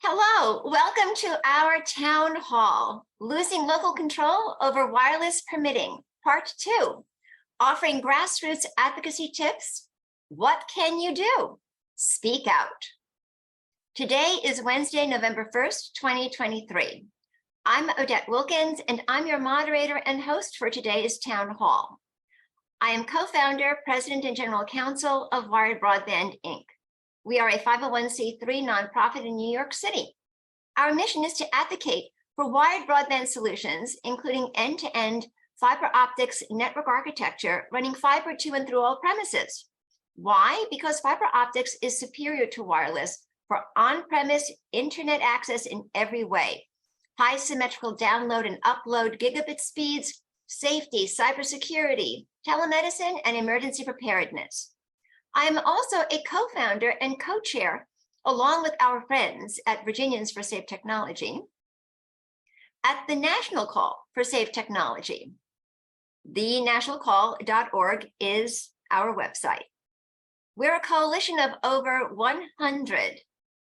Hello, welcome to our town hall, Losing Local Control Over Wireless Permitting, Part 2, offering grassroots advocacy tips. What can you do? Speak out. Today is Wednesday, November 1st, 2023. I'm Odette Wilkens, and I'm your moderator and host for today's town hall. I am co-founder, president, and general counsel of Wired Broadband, Inc. We are a 501c3 nonprofit in New York City. Our mission is to advocate for wired broadband solutions, including end-to-end fiber optics network architecture running fiber to and through all premises. Why? Because fiber optics is superior to wireless for on-premise internet access in every way. High symmetrical download and upload gigabit speeds, safety, cybersecurity, telemedicine, and emergency preparedness. I am also a co-founder and co-chair, along with our friends at Virginians for Safe Technology, at the National Call for Safe Technology. TheNationalCall.org is our website. We're a coalition of over 100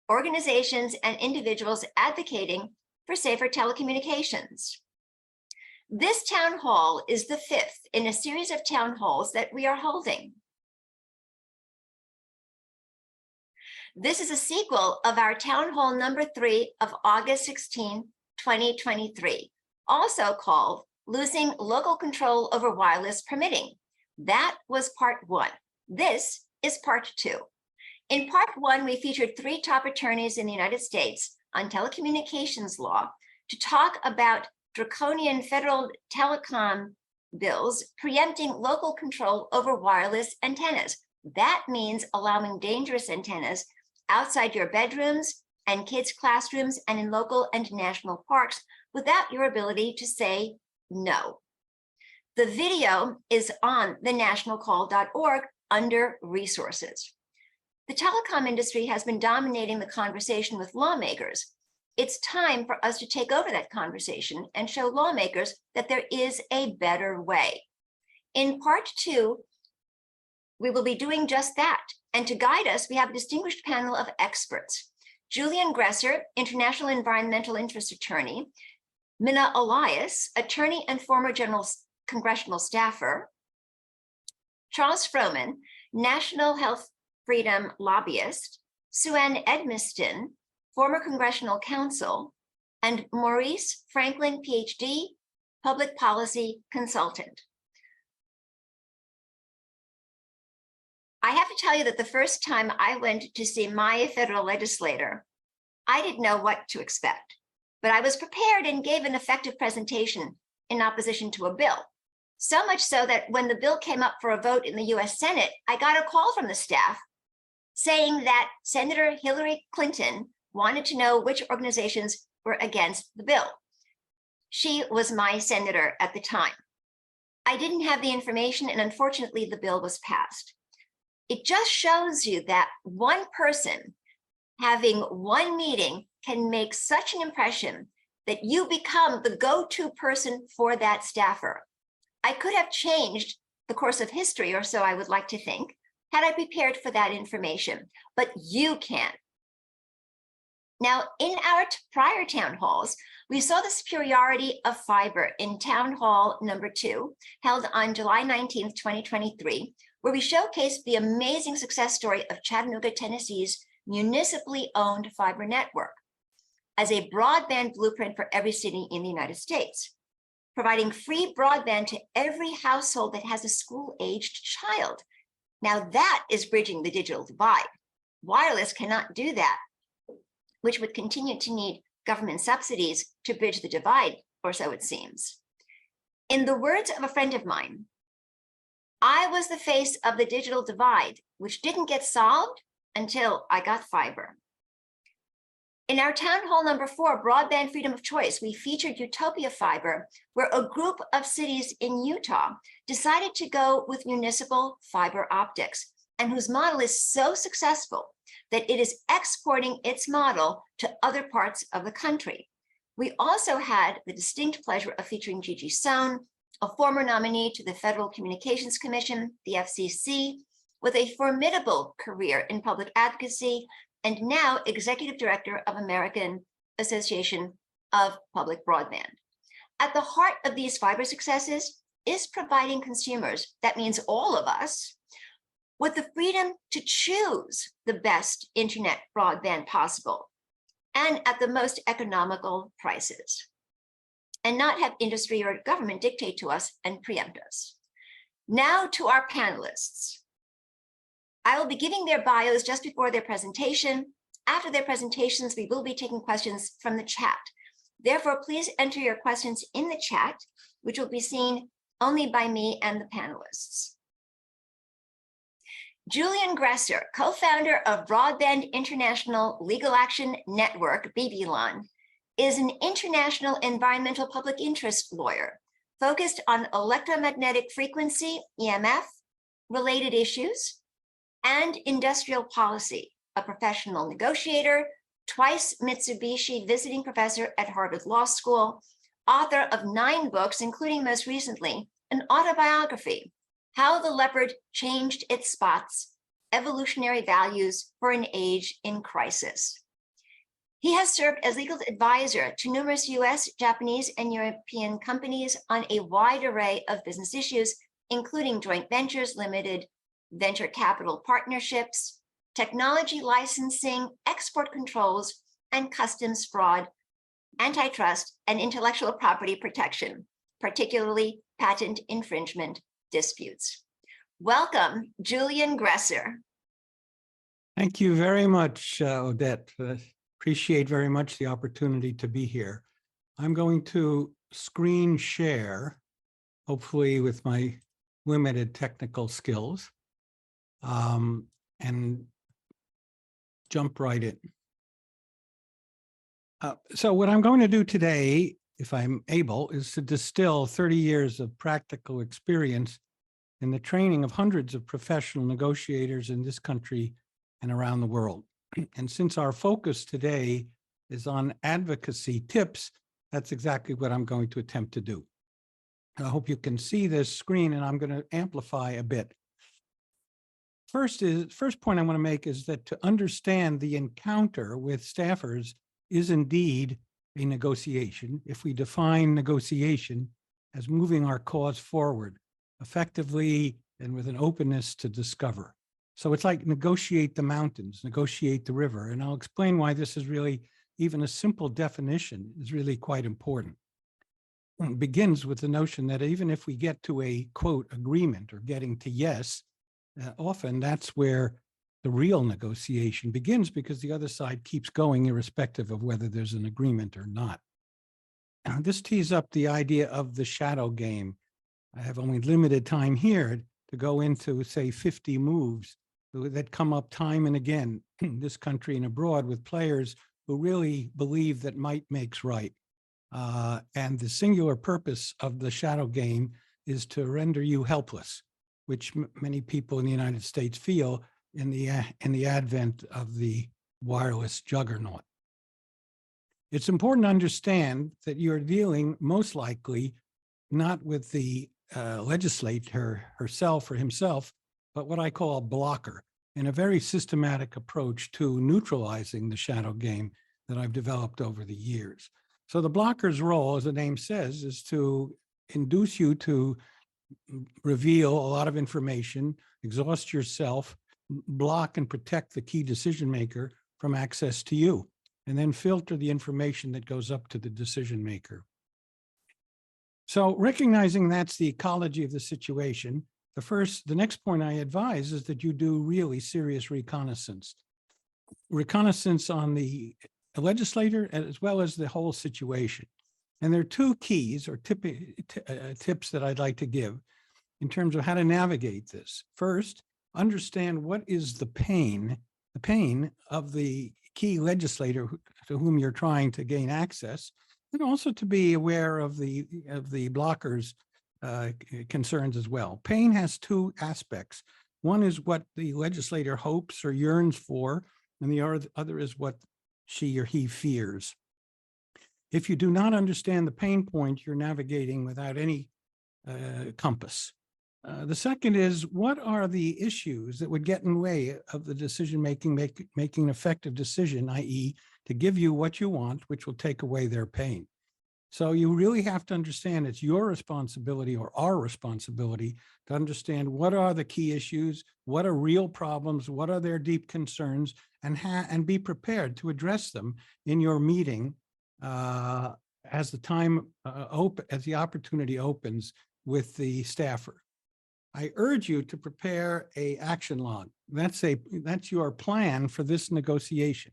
organizations and individuals advocating for safer telecommunications. This town hall is the 5th in a series of town halls that we are holding. This is a sequel of our town hall number 3 of August 16, 2023, also called Losing Local Control Over Wireless Permitting. That was part 1. This is part 2. In part 1, we featured 3 top attorneys in the United States on telecommunications law to talk about draconian federal telecom bills preempting local control over wireless antennas. That means allowing dangerous antennas outside your bedrooms and kids' classrooms and in local and national parks without your ability to say no. The video is on thenationalcall.org under resources. The telecom industry has been dominating the conversation with lawmakers. It's time for us to take over that conversation and show lawmakers that there is a better way. In part 2, we will be doing just that. And to guide us, we have a distinguished panel of experts. Julian Gresser, International Environmental Interest Attorney, Minna, Elias, attorney and former Congressional staffer, Charles Frohman, National Health Freedom Lobbyist, Suanne Edmiston, former Congressional Counsel, and Maurice Franklin, PhD, public policy consultant. I have to tell you that the first time I went to see my federal legislator, I didn't know what to expect, but I was prepared and gave an effective presentation in opposition to a bill. So much so that when the bill came up for a vote in the US Senate, I got a call from the staff saying that Senator Hillary Clinton wanted to know which organizations were against the bill. She was my senator at the time. I didn't have the information, and unfortunately, the bill was passed. It just shows you that one person having one meeting can make such an impression that you become the go-to person for that staffer. I could have changed the course of history, or so I would like to think, had I prepared for that information, but you can. Now, in our prior town halls, we saw the superiority of fiber in town hall number 2, held on July 19th, 2023, where we showcased the amazing success story of Chattanooga, Tennessee's municipally owned fiber network as a broadband blueprint for every city in the United States, providing free broadband to every household that has a school-aged child. Now that is bridging the digital divide. Wireless cannot do that, which would continue to need government subsidies to bridge the divide, or so it seems. In the words of a friend of mine, I was the face of the digital divide, which didn't get solved until I got fiber. In our town hall number 4, Broadband Freedom of Choice, we featured Utopia Fiber, where a group of cities in Utah decided to go with municipal fiber optics, and whose model is so successful that it is exporting its model to other parts of the country. We also had the distinct pleasure of featuring Gigi Sohn, a former nominee to the Federal Communications Commission, the FCC, with a formidable career in public advocacy and now Executive Director of American Association of Public Broadband. At the heart of these fiber successes is providing consumers, that means all of us, with the freedom to choose the best internet broadband possible and at the most economical prices, and not have industry or government dictate to us and preempt us. Now to our panelists. I will be giving their bios just before their presentation. After their presentations, we will be taking questions from the chat. Therefore, please enter your questions in the chat, which will be seen only by me and the panelists. Julian Gresser, co-founder of Broadband International Legal Action Network, BBLON, is an international environmental public interest lawyer focused on electromagnetic frequency, EMF, related issues, and industrial policy, a professional negotiator, twice Mitsubishi visiting professor at Harvard Law School, author of 9 books, including most recently, an autobiography, How the Leopard Changed Its Spots, Evolutionary Values for an Age in Crisis. He has served as legal advisor to numerous US, Japanese, and European companies on a wide array of business issues, including joint ventures, limited venture capital partnerships, technology licensing, export controls, and customs fraud, antitrust, and intellectual property protection, particularly patent infringement disputes. Welcome, Julian Gresser. Thank you very much, Odette. Appreciate very much the opportunity to be here. I'm going to screen share, hopefully with my limited technical skills, and jump right in. So what I'm going to do today, if I'm able, is to distill 30 years of practical experience in the training of hundreds of professional negotiators in this country and around the world. And since our focus today is on advocacy tips, that's exactly what I'm going to attempt to do. I hope you can see this screen, and I'm going to amplify a bit. First point I want to make is that to understand the encounter with staffers is indeed a negotiation, if we define negotiation as moving our cause forward effectively and with an openness to discover. So it's like negotiate the mountains, negotiate the river. And I'll explain why this is really, even a simple definition is really quite important. It begins with the notion that even if we get to a, quote, agreement or getting to yes, often that's where the real negotiation begins, because the other side keeps going irrespective of whether there's an agreement or not. Now, this tees up the idea of the shadow game. I have only limited time here to go into, say, 50 moves that come up time and again in this country and abroad with players who really believe that might makes right. And the singular purpose of the shadow game is to render you helpless, which many people in the United States feel in the advent of the wireless juggernaut. It's important to understand that you're dealing most likely not with the legislator herself or himself, but what I call a blocker, in a very systematic approach to neutralizing the shadow game that I've developed over the years. So the blocker's role, as the name says, is to induce you to reveal a lot of information, exhaust yourself, block and protect the key decision maker from access to you, and then filter the information that goes up to the decision maker. So recognizing that's the ecology of the situation, the next point I advise is that you do really serious reconnaissance. Reconnaissance on the legislator as well as the whole situation. And there are 2 keys or tips that I'd like to give in terms of how to navigate this. First, understand what is the pain of the key legislator to whom you're trying to gain access, and also to be aware of the blockers' concerns as well. Pain has 2 aspects. One is what the legislator hopes or yearns for, and the other is what she or he fears. If you do not understand the pain point, you're navigating without any compass. The second is, what are the issues that would get in the way of the decision-making, making an effective decision, i.e. to give you what you want, which will take away their pain. So you really have to understand it's your responsibility or our responsibility to understand what are the key issues, what are real problems, what are their deep concerns, and be prepared to address them in your meeting as the opportunity opens with the staffer. I urge you to prepare a action log. That's your plan for this negotiation.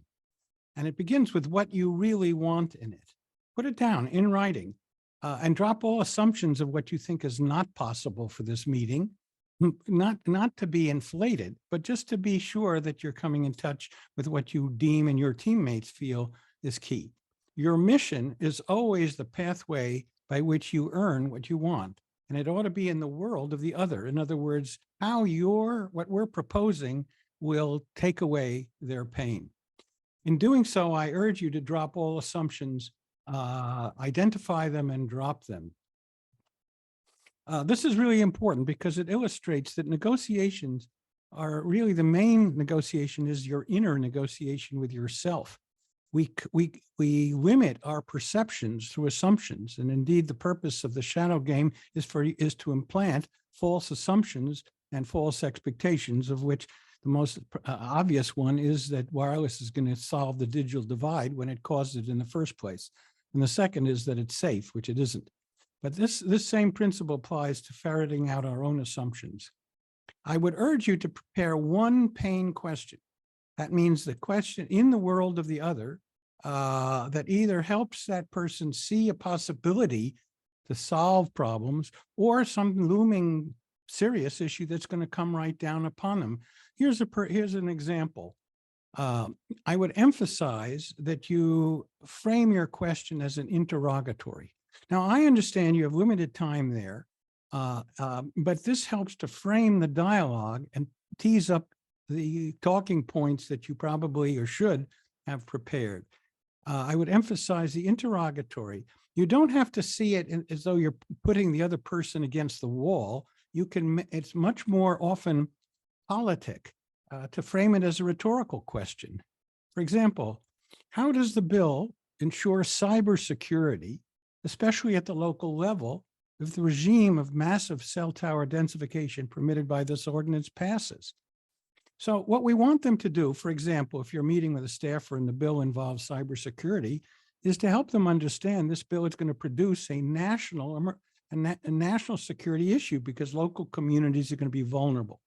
And it begins with what you really want in it. Put it down in writing and drop all assumptions of what you think is not possible for this meeting, not to be inflated, but just to be sure that you're coming in touch with what you deem and your teammates feel is key. Your mission is always the pathway by which you earn what you want. And it ought to be in the world of the other. In other words, how what we're proposing will take away their pain. In doing so, I urge you to drop all assumptions, identify them and drop them. This is really important because it illustrates that negotiations are really the main negotiation is your inner negotiation with yourself. We limit our perceptions through assumptions, and indeed the purpose of the shadow game is to implant false assumptions and false expectations, of which the most obvious one is that wireless is going to solve the digital divide when it caused it in the first place. And the second is that it's safe, which it isn't. But this same principle applies to ferreting out our own assumptions. I would urge you to prepare one pain question. That means the question in the world of the other that either helps that person see a possibility to solve problems or some looming serious issue that's going to come right down upon them. Here's an example. I would emphasize that you frame your question as an interrogatory. Now, I understand you have limited time there, but this helps to frame the dialogue and tease up the talking points that you probably or should have prepared. I would emphasize the interrogatory. You don't have to see it as though you're putting the other person against the wall. It's much more often politic to frame it as a rhetorical question. For example, how does the bill ensure cybersecurity, especially at the local level, if the regime of massive cell tower densification permitted by this ordinance passes? So what we want them to do, for example, if you're meeting with a staffer and the bill involves cybersecurity, is to help them understand this bill is going to produce a national security issue because local communities are going to be vulnerable.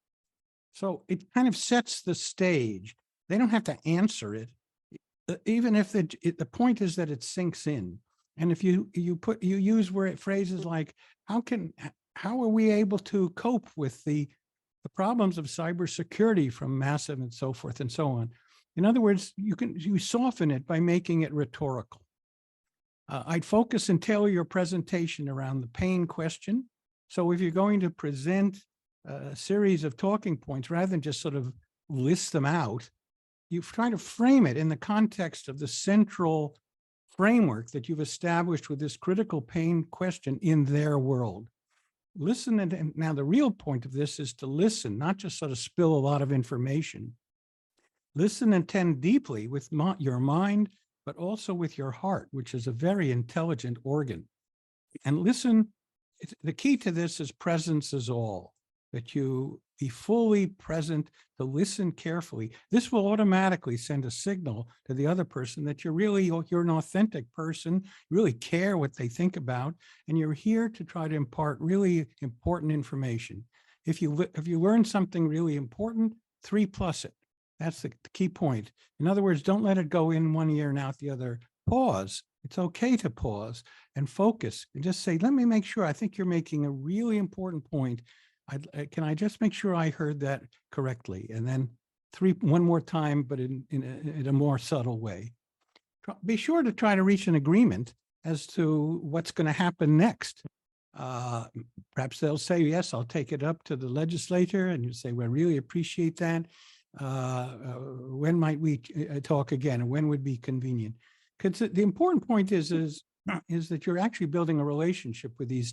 So it kind of sets the stage. They don't have to answer it, even if the point is that it sinks in. And if you use phrases like, how are we able to cope with the problems of cybersecurity from massive and so forth and so on. In other words, you soften it by making it rhetorical. I'd focus and tailor your presentation around the pain question. So if you're going to present a series of talking points, rather than just sort of list them out, you try to frame it in the context of the central framework that you've established with this critical pain question in their world. Listen, and now the real point of this is to listen, not just sort of spill a lot of information. Listen and tend deeply with your mind, but also with your heart, which is a very intelligent organ. And listen, the key to this is presence is all, that you be fully present, to listen carefully. This will automatically send a signal to the other person that you're an authentic person, you really care what they think about, and you're here to try to impart really important information. If you learn something really important, 3+ it. That's the key point. In other words, don't let it go in one ear and out the other. Pause. It's okay to pause and focus and just say, let me make sure. I think you're making a really important point. Can I just make sure I heard that correctly? And then one more time, but in a more subtle way. Be sure to try to reach an agreement as to what's going to happen next. Perhaps they'll say, yes, I'll take it up to the legislature. And you say, well, I really appreciate that. When might we talk again? And when would be convenient? Because the important point is that you're actually building a relationship with these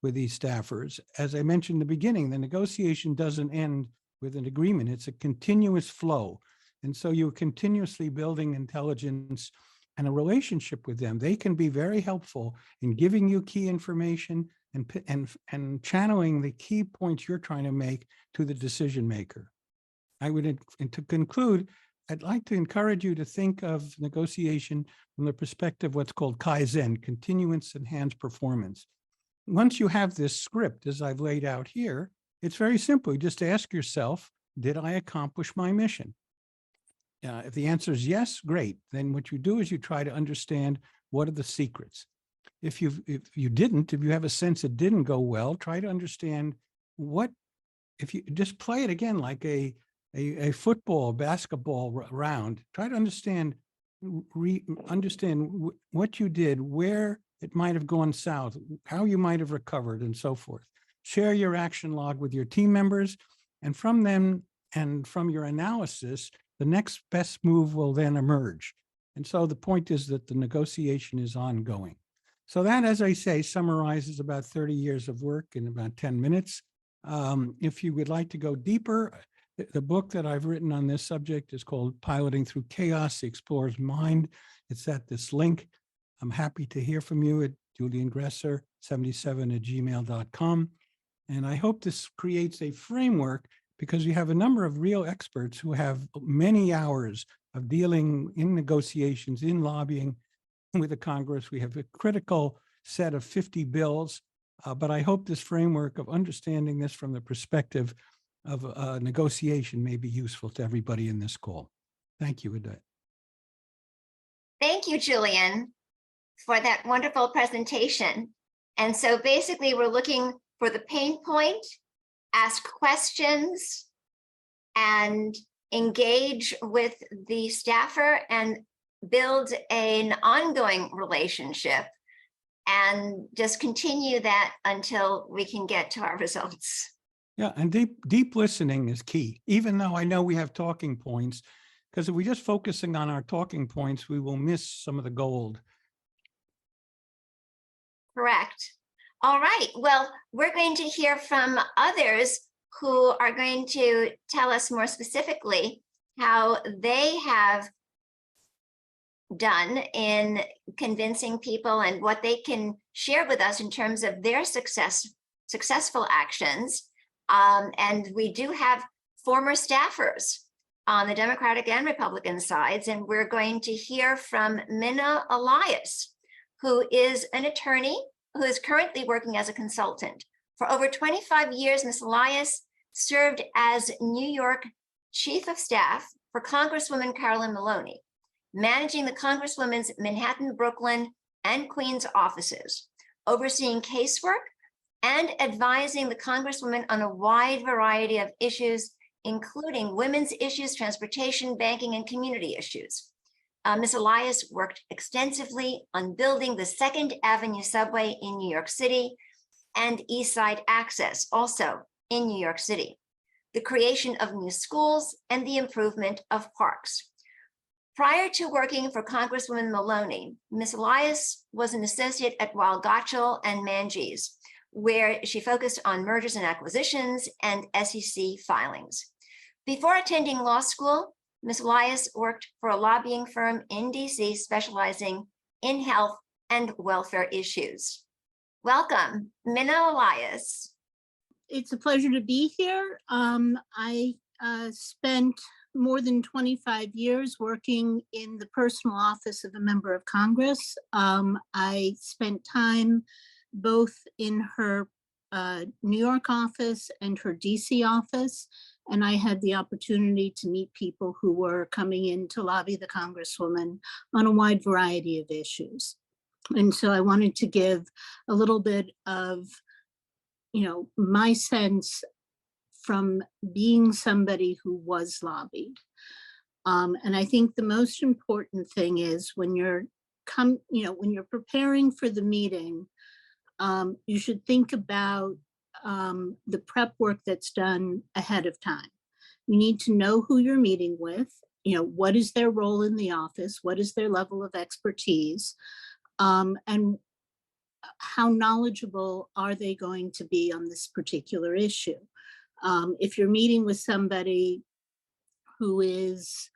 with these staffers. As I mentioned in the beginning, the negotiation doesn't end with an agreement. It's a continuous flow. And so you're continuously building intelligence and a relationship with them. They can be very helpful in giving you key information and channeling the key points you're trying to make to the decision maker. I would, and to conclude, I'd like to encourage you to think of negotiation from the perspective of what's called Kaizen, continuous enhanced performance. Once you have this script, as I've laid out here, it's very simple. You just ask yourself, did I accomplish my mission? If the answer is yes, great. Then what you do is you try to understand what are the secrets. If you have a sense it didn't go well, try to understand what, if you just play it again like a football, basketball round, try to understand what you did, where it might have gone south, how you might have recovered, and so forth. Share your action log with your team members, and from them and from your analysis, the next best move will then emerge. And so the point is that the negotiation is ongoing. So that, as I say, summarizes about 30 years of work in about 10 minutes. If you would like to go deeper, the book that I've written on this subject is called Piloting Through Chaos, the Explorer's Mind. It's at this link. I'm happy to hear from you at Julian Gresser 77@gmail.com. And I hope this creates a framework, because you have a number of real experts who have many hours of dealing in negotiations, in lobbying with the Congress. We have a critical set of 50 bills, but I hope this framework of understanding this from the perspective of negotiation may be useful to everybody in this call. Thank you, Odette. Thank you, Julian, for that wonderful presentation. And so basically, we're looking for the pain point, ask questions, and engage with the staffer and build an ongoing relationship, and just continue that until we can get to our results. Yeah, and deep listening is key, even though I know we have talking points, because if we're just focusing on our talking points, we will miss some of the gold. Correct. All right. Well, we're going to hear from others who are going to tell us more specifically how they have done in convincing people and what they can share with us in terms of their successful actions. And we do have former staffers on the Democratic and Republican sides, and we're going to hear from Minna Elias, who is an attorney who is currently working as a consultant. For over 25 years, Ms. Elias served as New York Chief of Staff for Congresswoman Carolyn Maloney, managing the Congresswoman's Manhattan, Brooklyn, and Queens offices, overseeing casework and advising the Congresswoman on a wide variety of issues, including women's issues, transportation, banking, and community issues. Ms. Elias worked extensively on building the 2nd Avenue subway in New York City and East Side Access, also in New York City, the creation of new schools, and the improvement of parks. Prior to working for Congresswoman Maloney, Ms. Elias was an associate at Weil Gotshal and Manges, where she focused on mergers and acquisitions and SEC filings. Before attending law school, Ms. Elias worked for a lobbying firm in DC specializing in health and welfare issues. Welcome, Minna Elias. It's a pleasure to be here. I spent more than 25 years working in the personal office of a member of Congress. I spent time both in her New York office and her DC office, and I had the opportunity to meet people who were coming in to lobby the Congresswoman on a wide variety of issues. And so I wanted to give a little bit of, my sense from being somebody who was lobbied. And I think the most important thing is when you're preparing for the meeting, you should think about the prep work that's done ahead of time. You need to know who you're meeting with, what is their role in the office, what is their level of expertise, and how knowledgeable are they going to be on this particular issue? If you're meeting with somebody who is,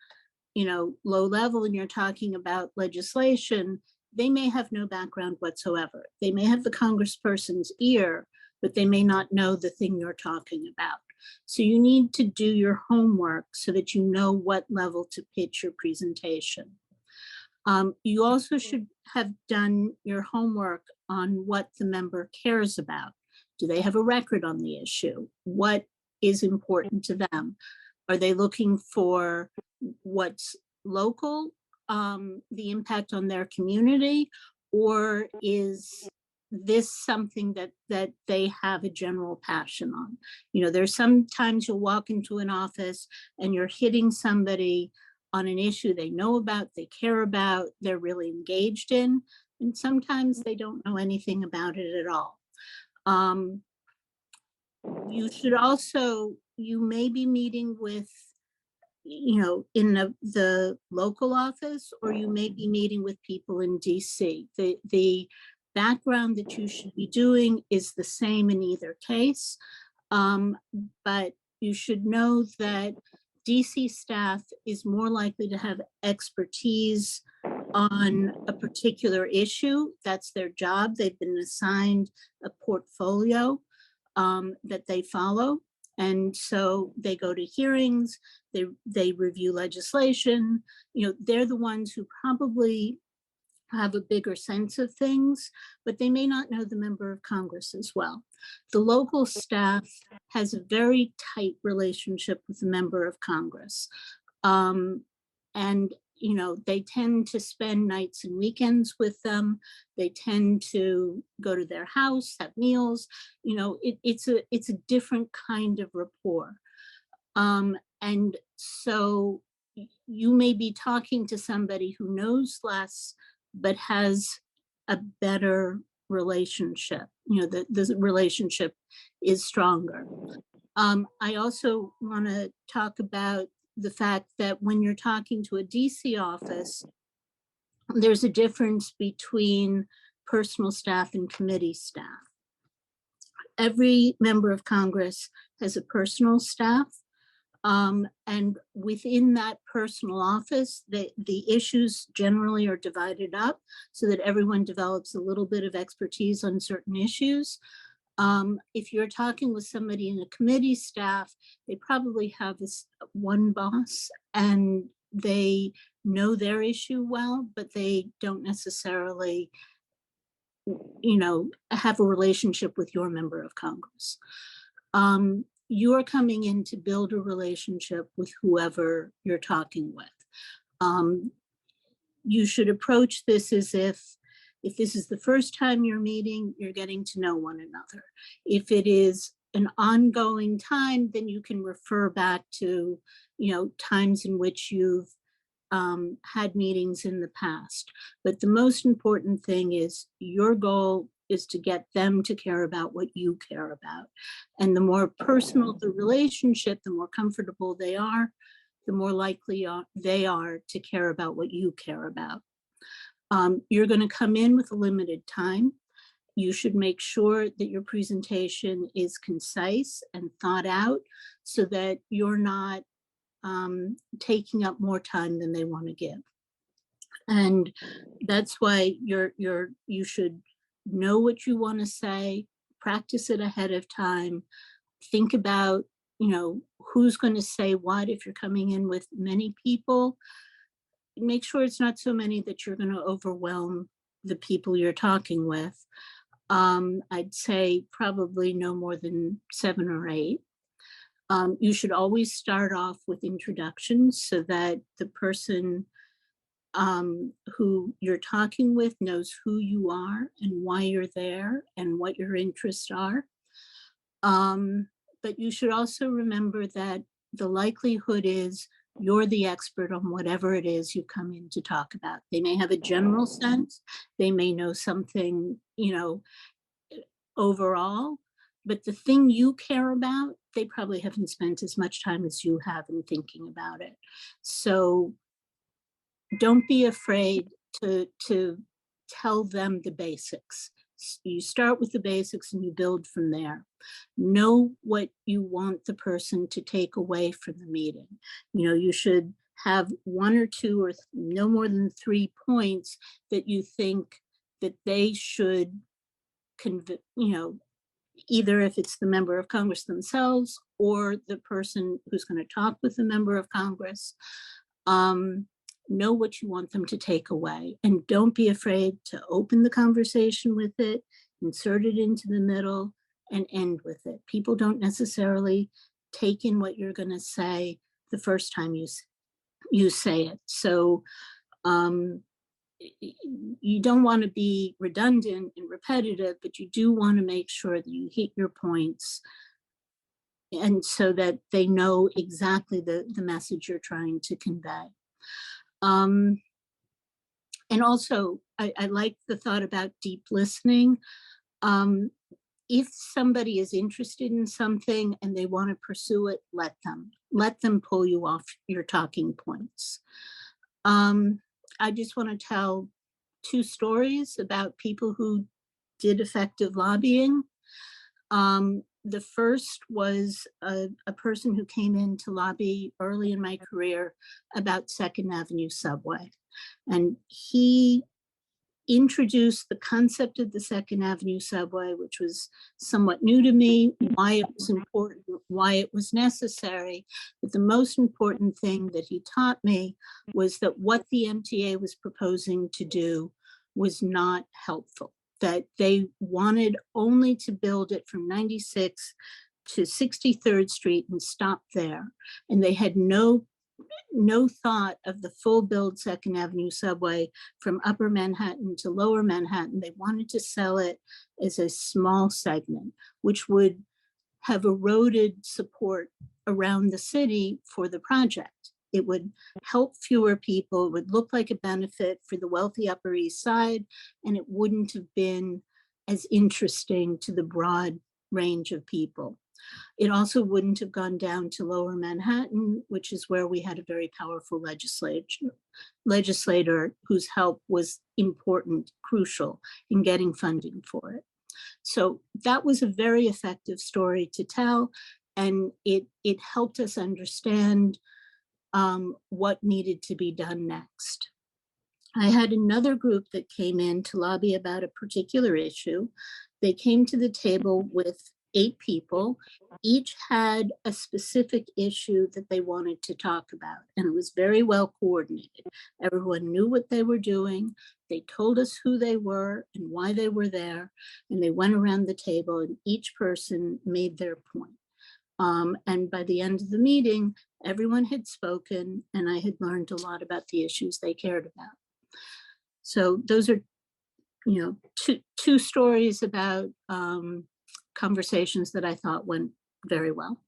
low level and you're talking about legislation, they may have no background whatsoever. They may have the congressperson's ear, but they may not know the thing you're talking about. So you need to do your homework so that you know what level to pitch your presentation. You also should have done your homework on what the member cares about. Do they have a record on the issue? What is important to them? Are they looking for what's local, the impact on their community, or is this something that they have a general passion on? There's sometimes you'll walk into an office and you're hitting somebody on an issue they know about, they care about, they're really engaged in, and sometimes they don't know anything about it at all. You should also, you may be meeting with, in the local office, or you may be meeting with people in DC. The background that you should be doing is the same in either case, but you should know that DC staff is more likely to have expertise on a particular issue. That's their job. They've been assigned a portfolio that they follow. And so they go to hearings, they review legislation. They're the ones who probably have a bigger sense of things, but they may not know the member of Congress as well. The local staff has a very tight relationship with the member of Congress. And they tend to spend nights and weekends with them. They tend to go to their house, have meals. It's a different kind of rapport. And so you may be talking to somebody who knows less, but has a better relationship. The relationship is stronger. I also want to talk about the fact that when you're talking to a DC office, there's a difference between personal staff and committee staff. Every member of Congress has a personal staff. And within that personal office, the issues generally are divided up so that everyone develops a little bit of expertise on certain issues. If you're talking with somebody in a committee staff, they probably have this one boss and they know their issue well, but they don't necessarily, have a relationship with your member of Congress. You're coming in to build a relationship with whoever you're talking with. You should approach this as if this is the first time you're meeting, you're getting to know one another. If it is an ongoing time, then you can refer back to, times in which you've had meetings in the past. But the most important thing is your goal is to get them to care about what you care about. And the more personal the relationship, the more comfortable they are, the more likely they are to care about what you care about. You're going to come in with a limited time. You should make sure that your presentation is concise and thought out so that you're not taking up more time than they want to give. And that's why you should know what you want to say, practice it ahead of time, think about, who's going to say what. If you're coming in with many people, make sure it's not so many that you're going to overwhelm the people you're talking with. I'd say probably no more than 7 or 8. You should always start off with introductions so that the person who you're talking with knows who you are and why you're there and what your interests are. But you should also remember that the likelihood is you're the expert on whatever it is you come in to talk about. They may have a general sense, they may know something, overall, but the thing you care about, they probably haven't spent as much time as you have in thinking about it. So don't be afraid to tell them the basics. You start with the basics and you build from there. Know what you want the person to take away from the meeting. You should have one or two or no more than 3 points that you think that they should either if it's the member of Congress themselves or the person who's going to talk with the member of Congress. Know what you want them to take away, and don't be afraid to open the conversation with it, insert it into the middle, and end with it. People don't necessarily take in what you're going to say the first time you say it. So you don't want to be redundant and repetitive, but you do want to make sure that you hit your points, and so that they know exactly the message you're trying to convey. And also, I like the thought about deep listening. If somebody is interested in something and they want to pursue it, let them pull you off your talking points. I just want to tell 2 stories about people who did effective lobbying. The first was a person who came in to lobby early in my career about 2nd Avenue subway. And he introduced the concept of the 2nd Avenue subway, which was somewhat new to me, why it was important, why it was necessary. But the most important thing that he taught me was that what the MTA was proposing to do was not helpful, that they wanted only to build it from 96 to 63rd Street and stop there. And they had no thought of the full build 2nd Avenue subway from Upper Manhattan to Lower Manhattan. They wanted to sell it as a small segment, which would have eroded support around the city for the project. It would help fewer people, it would look like a benefit for the wealthy Upper East Side, and it wouldn't have been as interesting to the broad range of people. It also wouldn't have gone down to Lower Manhattan, which is where we had a very powerful legislator whose help was important, crucial in getting funding for it. So that was a very effective story to tell, and it helped us understand what needed to be done next. I had another group that came in to lobby about a particular issue. They came to the table with 8 people. Each had a specific issue that they wanted to talk about, and it was very well coordinated. Everyone knew what they were doing. They told us who they were and why they were there, and they went around the table and each person made their point. And by the end of the meeting, everyone had spoken and I had learned a lot about the issues they cared about. So those are, two stories about conversations that I thought went very well.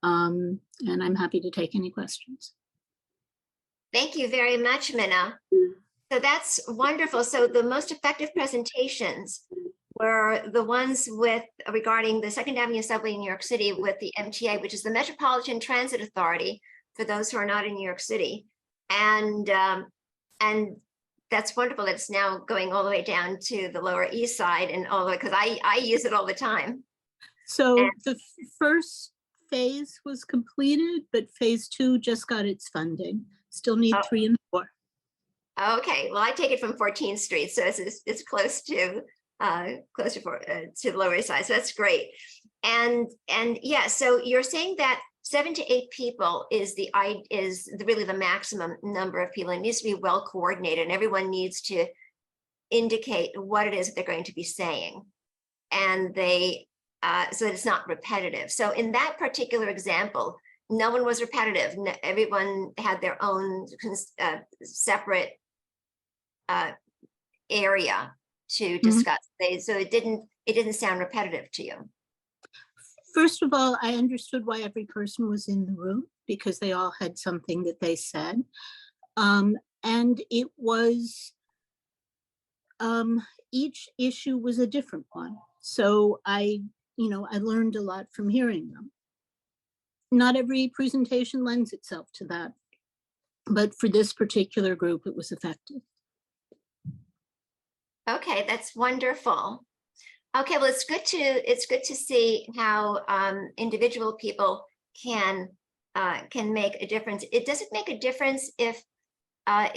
And I'm happy to take any questions. Thank you very much, Minna. So that's wonderful. So the most effective presentations were the ones regarding the 2nd Avenue subway in New York City with the MTA, which is the Metropolitan Transit Authority, for those who are not in New York City. And that's wonderful that it's now going all the way down to the Lower East Side and all the way, because I use it all the time. So the first phase was completed, but phase 2 just got its funding. Still need 3 and 4. Okay, well, I take it from 14th Street, so it's close to the Lower East Side, so that's great. And yeah, so you're saying that 7 to 8 people is really the maximum number of people. It needs to be well coordinated, and everyone needs to indicate what it is that they're going to be saying, and so that it's not repetitive. So in that particular example, no one was repetitive. Everyone had their own separate area to discuss. So it didn't sound repetitive to you. First of all, I understood why every person was in the room, because they all had something that they said. And it was, each issue was a different one. So I learned a lot from hearing them. Not every presentation lends itself to that, but for this particular group, it was effective. Okay, that's wonderful. Okay, well, it's good to see how individual people can make a difference. Does it make a difference if on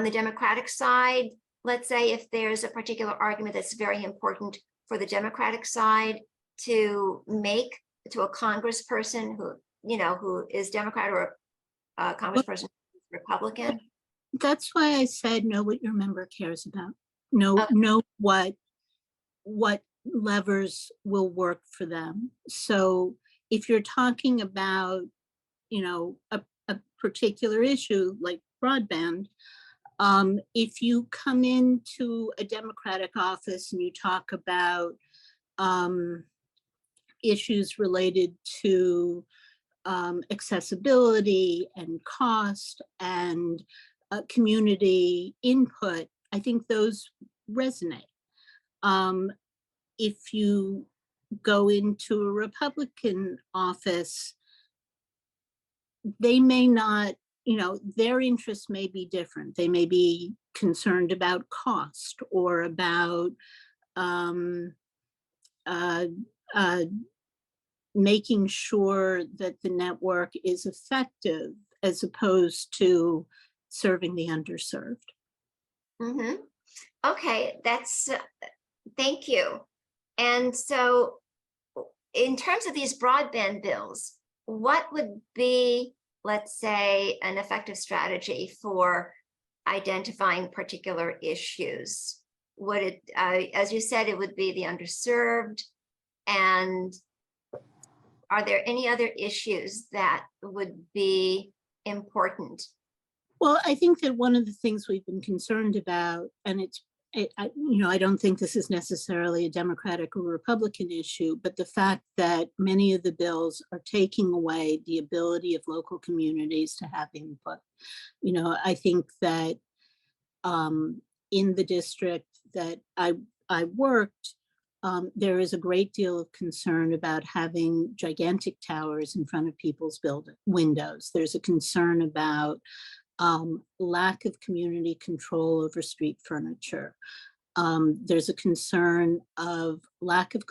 the Democratic side, let's say if there's a particular argument that's very important for the Democratic side to make to a congressperson who is Democrat or a congressperson Republican? That's why I said know what your member cares about. Okay. Know what levers will work for them. So if you're talking about, a particular issue like broadband, if you come into a Democratic office and you talk about issues related to accessibility and cost and community input, I think those resonate. If you go into a Republican office, they may not, their interests may be different. They may be concerned about cost or about making sure that the network is effective as opposed to serving the underserved. Mm-hmm. Okay, thank you. And so in terms of these broadband bills, what would be, let's say, an effective strategy for identifying particular issues? Would it, as you said, it would be the underserved, and are there any other issues that would be important? Well, I think that one of the things we've been concerned about, and I don't think this is necessarily a Democratic or Republican issue, but the fact that many of the bills are taking away the ability of local communities to have input. I think that in the district that I worked, there is a great deal of concern about having gigantic towers in front of people's windows. There's a concern about lack of community control over street furniture. There's a concern of lack of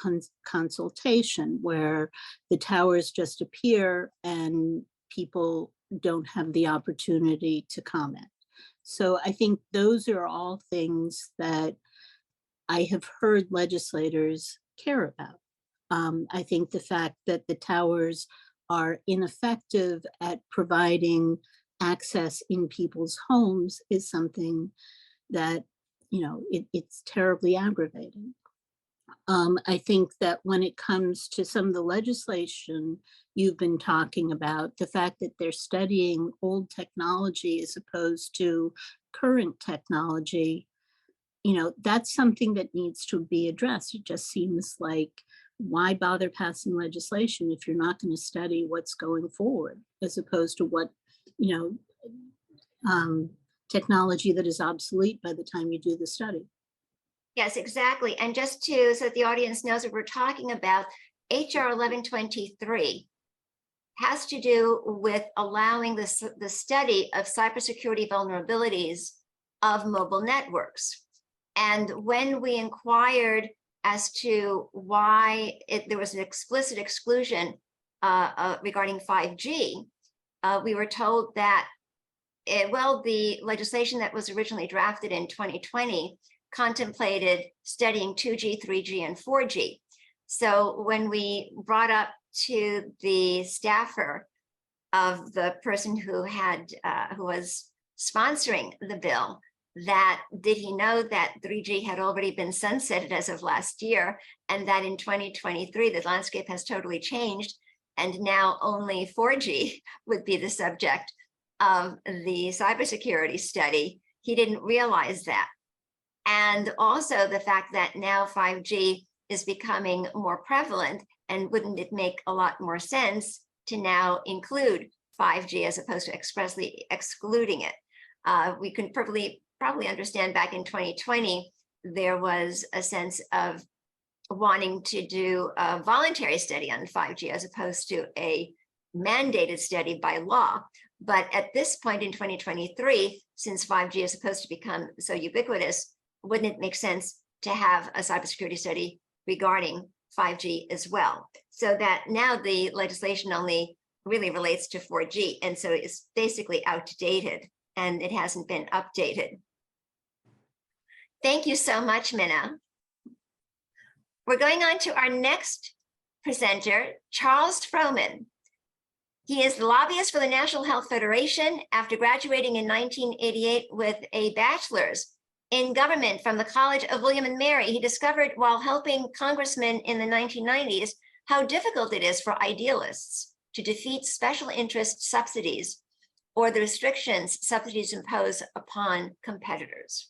consultation where the towers just appear and people don't have the opportunity to comment. So I think those are all things that I have heard legislators care about. I think the fact that the towers are ineffective at providing access in people's homes is something that, it's terribly aggravating. I think that when it comes to some of the legislation you've been talking about, the fact that they're studying old technology as opposed to current technology, that's something that needs to be addressed. It just seems like, why bother passing legislation if you're not going to study what's going forward, as opposed to what, technology that is obsolete by the time you do the study. Yes, exactly. And just so that the audience knows what we're talking about, HR 1123 has to do with allowing the study of cybersecurity vulnerabilities of mobile networks. And when we inquired as to why there was an explicit exclusion regarding 5G, we were told that, the legislation that was originally drafted in 2020 contemplated studying 2G, 3G, and 4G. So when we brought up to the staffer of the person who was sponsoring the bill, that did he know that 3G had already been sunsetted as of last year, and that in 2023 the landscape has totally changed, and now only 4G would be the subject of the cybersecurity study. He didn't realize that. And also the fact that now 5G is becoming more prevalent, and wouldn't it make a lot more sense to now include 5G as opposed to expressly excluding it? We can probably understand back in 2020, there was a sense of wanting to do a voluntary study on 5G as opposed to a mandated study by law. But at this point in 2023, since 5G is supposed to become so ubiquitous, wouldn't it make sense to have a cybersecurity study regarding 5G as well? So that now the legislation only really relates to 4G. And so it's basically outdated and it hasn't been updated. Thank you so much, Minna. We're going on to our next presenter, Charles Frohman. He is the lobbyist for the National Health Federation after graduating in 1988 with a bachelor's in government from the College of William and Mary. He discovered while helping congressmen in the 1990s how difficult it is for idealists to defeat special interest subsidies or the restrictions subsidies impose upon competitors.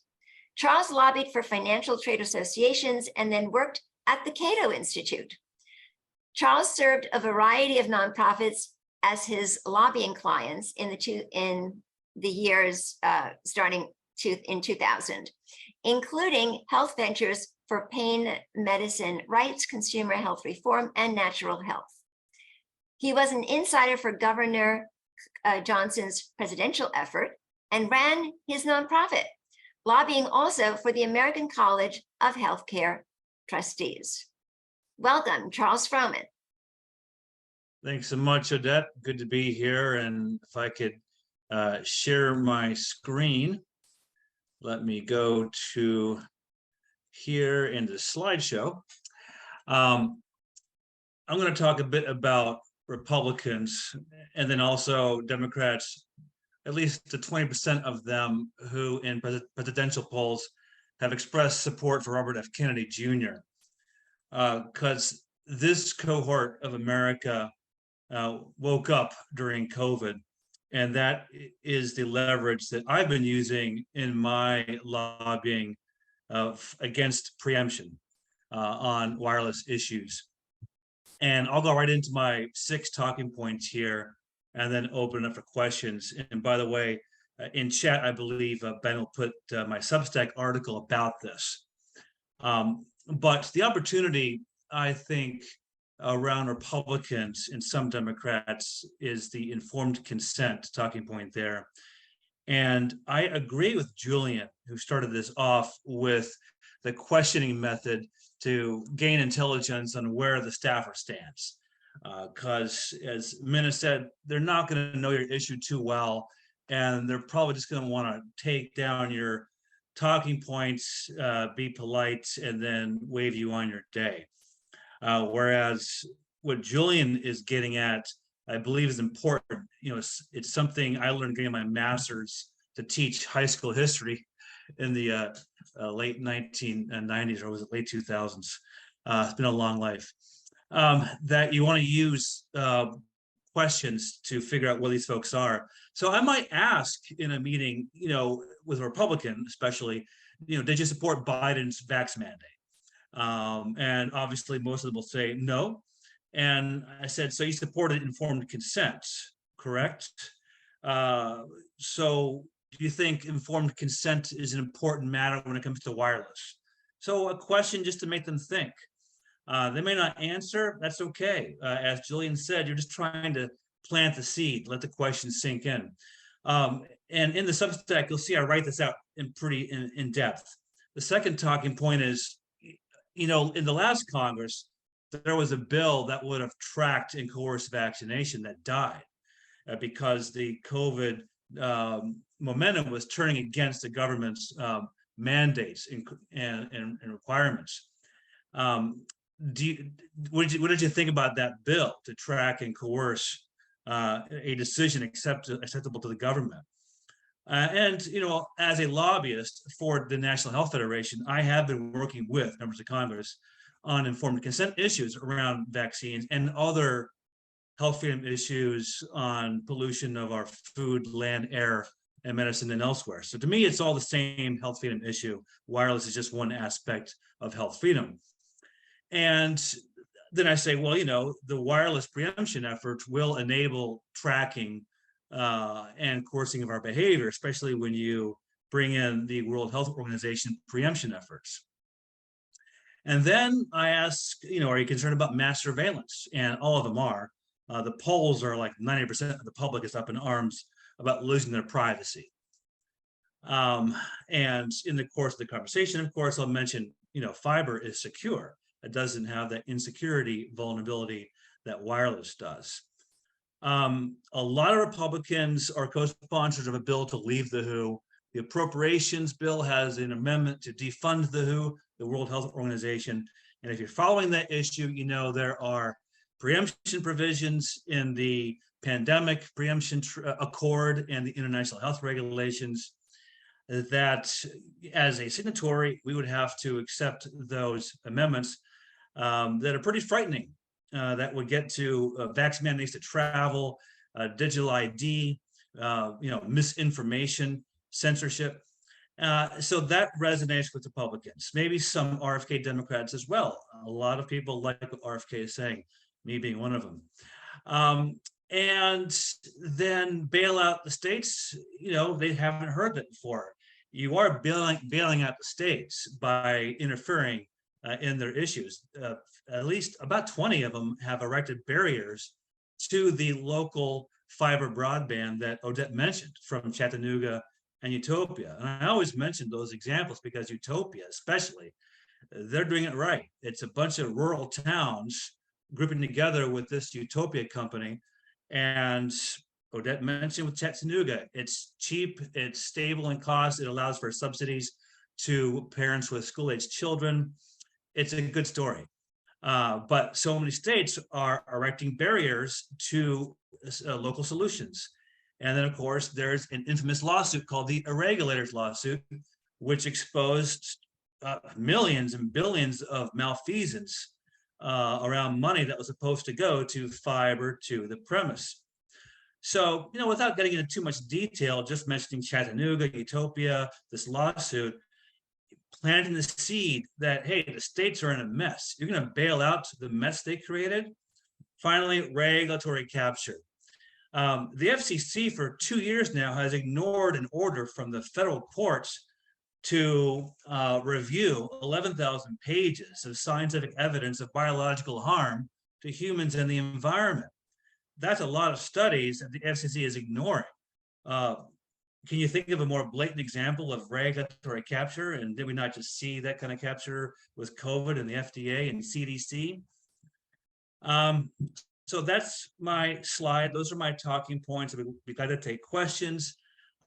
Charles lobbied for financial trade associations and then worked at the Cato Institute. Charles served a variety of nonprofits as his lobbying clients in the years starting in 2000, including health ventures for pain medicine rights, consumer health reform, and natural health. He was an insider for Governor Johnson's presidential effort and ran his nonprofit, lobbying also for the American College of Healthcare Trustees. Welcome, Charles Frohman. Thanks so much, Odette. Good to be here. And if I could share my screen, let me go to here in the slideshow. I'm going to talk a bit about Republicans and then also Democrats, at least the 20% of them who in presidential polls have expressed support for Robert F. Kennedy Jr. Because this cohort of America woke up during COVID, and that is the leverage that I've been using in my lobbying against preemption on wireless issues. And I'll go right into my 6 talking points here and then open it up for questions. And by the way, in chat, I believe Ben will put my Substack article about this. But the opportunity, I think, around Republicans and some Democrats is the informed consent talking point there. And I agree with Julian, who started this off with the questioning method to gain intelligence on where the staffer stands. Because as Minna said, they're not going to know your issue too well, and they're probably just going to want to take down your talking points, be polite, and then wave you on your day. Whereas what Julian is getting at, I believe, is important. You know, it's something I learned getting my master's to teach high school history in the late 1990s, or was it late 2000s? It's been a long life. That you want to use questions to figure out where these folks are. So I might ask in a meeting, you know, with a Republican, especially, you know, did you support Biden's vax mandate? And obviously most of them will say no. And I said, so you supported informed consent, correct? So do you think informed consent is an important matter when it comes to wireless? So a question just to make them think. They may not answer, that's okay. As Julian said, you're just trying to plant the seed, let the question sink in. And in the Substack, you'll see I write this out in depth. The second talking point is, you know, in the last Congress, there was a bill that would have tracked and coerced vaccination that died because the COVID momentum was turning against the government's mandates and requirements. What did you think about that bill to track and coerce a decision acceptable to the government? And, you know, as a lobbyist for the National Health Federation, I have been working with members of Congress on informed consent issues around vaccines and other health freedom issues on pollution of our food, land, air, and medicine and elsewhere. So to me, it's all the same health freedom issue. Wireless is just one aspect of health freedom. And then I say, well, you know, the wireless preemption efforts will enable tracking and coercing of our behavior, especially when you bring in the World Health Organization preemption efforts. And then I ask, you know, are you concerned about mass surveillance? And all of them are. The polls are like 90% of the public is up in arms about losing their privacy. And in the course of the conversation, of course, I'll mention, fiber is secure. It doesn't have that insecurity vulnerability that wireless does. A lot of Republicans are co-sponsors of a bill to leave the WHO. The appropriations bill has an amendment to defund the WHO, the World Health Organization. And if you're following that issue, there are preemption provisions in the Pandemic Preemption Accord and the International Health Regulations that, as a signatory, we would have to accept those amendments that are pretty frightening. That would get to vax mandates to travel, digital ID, misinformation, censorship. So that resonates with Republicans, maybe some RFK Democrats as well. A lot of people like what RFK is saying, me being one of them. And then bail out the states, they haven't heard that before. You are bailing out the states by interfering in their issues. At least about 20 of them have erected barriers to the local fiber broadband that Odette mentioned from Chattanooga and Utopia. And I always mention those examples because Utopia, especially, they're doing it right. It's a bunch of rural towns grouping together with this Utopia company. And Odette mentioned with Chattanooga, it's cheap, it's stable in cost, it allows for subsidies to parents with school-aged children. It's a good story. But so many states are erecting barriers to local solutions. And then, of course, there's an infamous lawsuit called the Irregulators lawsuit, which exposed millions and billions of malfeasance around money that was supposed to go to fiber to the premise. So, without getting into too much detail, just mentioning Chattanooga, Utopia, this lawsuit, planting the seed that, hey, the states are in a mess. You're going to bail out the mess they created. Finally, regulatory capture. The FCC for 2 years now has ignored an order from the federal courts to review 11,000 pages of scientific evidence of biological harm to humans and the environment. That's a lot of studies that the FCC is ignoring. Can you think of a more blatant example of regulatory capture? And did we not just see that kind of capture with COVID and the FDA and CDC? So that's my slide. Those are my talking points. We got to take questions.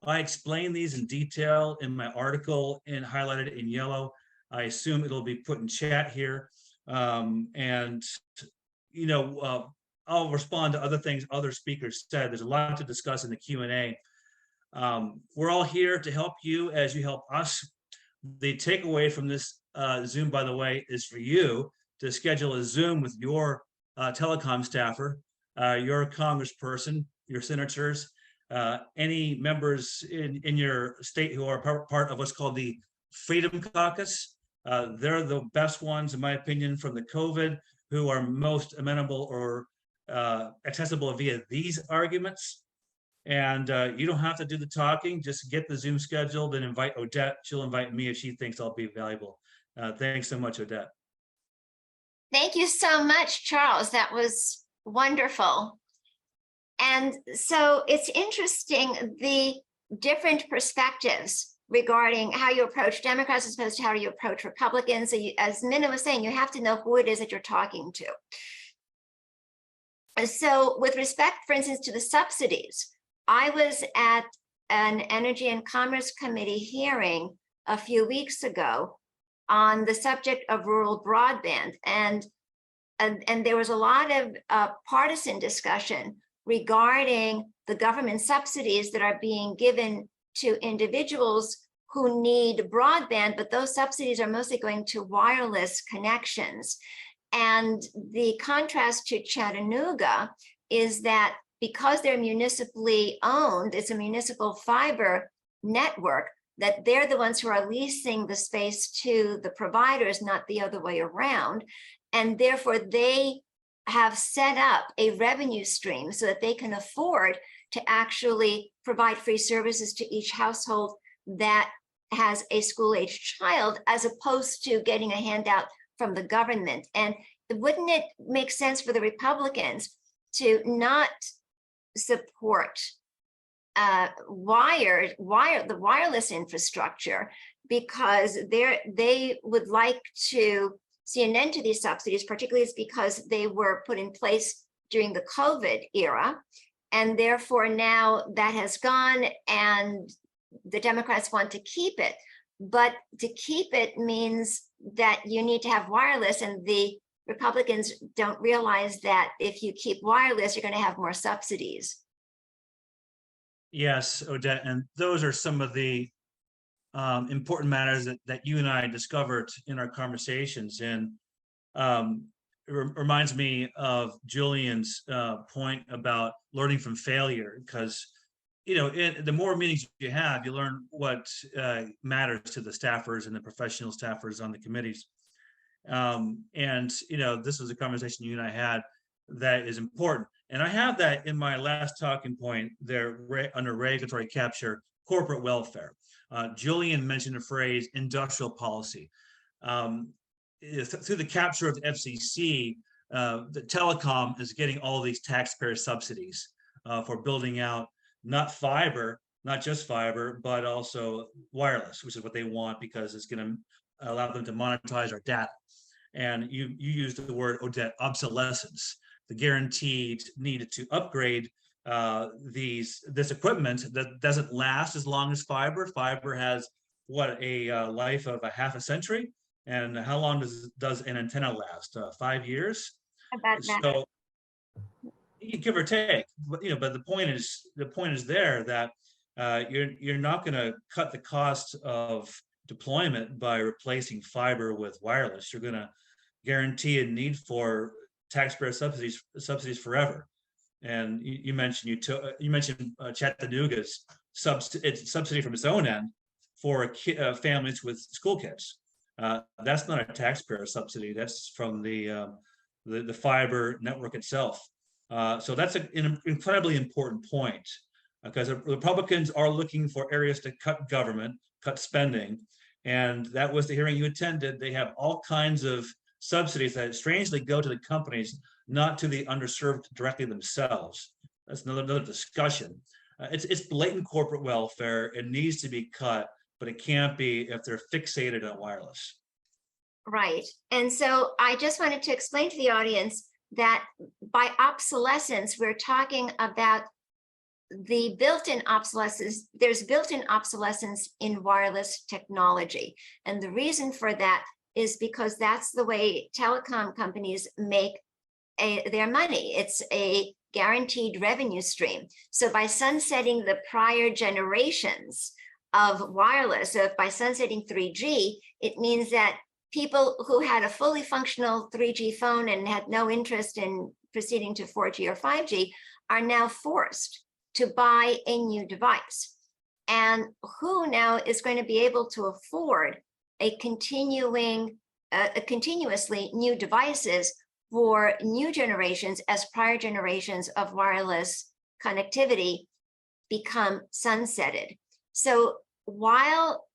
I explain these in detail in my article and highlighted in yellow. I assume it'll be put in chat here. I'll respond to other things other speakers said. There's a lot to discuss in the Q&A. We're all here to help you as you help us. The takeaway from this Zoom, by the way, is for you to schedule a Zoom with your telecom staffer, your congressperson, your senators, any members in your state who are part of what's called the Freedom Caucus. They're the best ones, in my opinion, from the COVID, who are most amenable or accessible via these arguments. And you don't have to do the talking, just get the Zoom scheduled and invite Odette. She'll invite me if she thinks I'll be valuable. Thanks so much, Odette. Thank you so much, Charles. That was wonderful. And so it's interesting, the different perspectives regarding how you approach Democrats as opposed to how you approach Republicans. So as Minna was saying, you have to know who it is that you're talking to. So with respect, for instance, to the subsidies, I was at an Energy and Commerce Committee hearing a few weeks ago on the subject of rural broadband. And there was a lot of partisan discussion regarding the government subsidies that are being given to individuals who need broadband, but those subsidies are mostly going to wireless connections. And the contrast to Chattanooga is that because they're municipally owned, it's a municipal fiber network, that they're the ones who are leasing the space to the providers, not the other way around. And therefore they have set up a revenue stream so that they can afford to actually provide free services to each household that has a school-aged child, as opposed to getting a handout from the government. And wouldn't it make sense for the Republicans to not support the wireless infrastructure, because they would like to see an end to these subsidies, particularly it's because they were put in place during the COVID era. And therefore now that has gone and the Democrats want to keep it. But to keep it means that you need to have wireless, and the Republicans don't realize that if you keep wireless, you're going to have more subsidies. Yes, Odette, and those are some of the important matters that you and I discovered in our conversations. And it reminds me of Julian's point about learning from failure, because the more meetings you have, you learn what matters to the staffers and the professional staffers on the committees. This was a conversation you and I had that is important. And I have that in my last talking point there under regulatory capture, corporate welfare. Julian mentioned the phrase industrial policy. Through the capture of the FCC, the telecom is getting all these taxpayer subsidies for building out not just fiber, but also wireless, which is what they want because it's going to allow them to monetize our data. And you used the word, Odette, obsolescence, the guaranteed need to upgrade this equipment that doesn't last as long as fiber. Fiber has a life of a half a century. And how long does an antenna last? 5 years? About that. So give or take, but the point is there that you're not going to cut the cost of deployment by replacing fiber with wireless. You're going to guarantee a need for taxpayer subsidies forever. And you mentioned Chattanooga's subsidy from its own end for families with school kids. That's not a taxpayer subsidy. That's from the fiber network itself. So that's an incredibly important point, because Republicans are looking for areas to cut government, cut spending. And that was the hearing you attended. They have all kinds of subsidies that strangely go to the companies, not to the underserved directly themselves. That's another discussion. It's blatant corporate welfare. It needs to be cut, but it can't be if they're fixated on wireless. Right. And so I just wanted to explain to the audience that by obsolescence, we're talking about the built-in obsolescence. There's built-in obsolescence in wireless technology. And the reason for that is because that's the way telecom companies make their money. It's a guaranteed revenue stream. So by sunsetting the prior generations of wireless, so by sunsetting 3G, it means that people who had a fully functional 3G phone and had no interest in proceeding to 4G or 5G are now forced to buy a new device. And who now is going to be able to afford a continuously new devices for new generations as prior generations of wireless connectivity become sunsetted? So while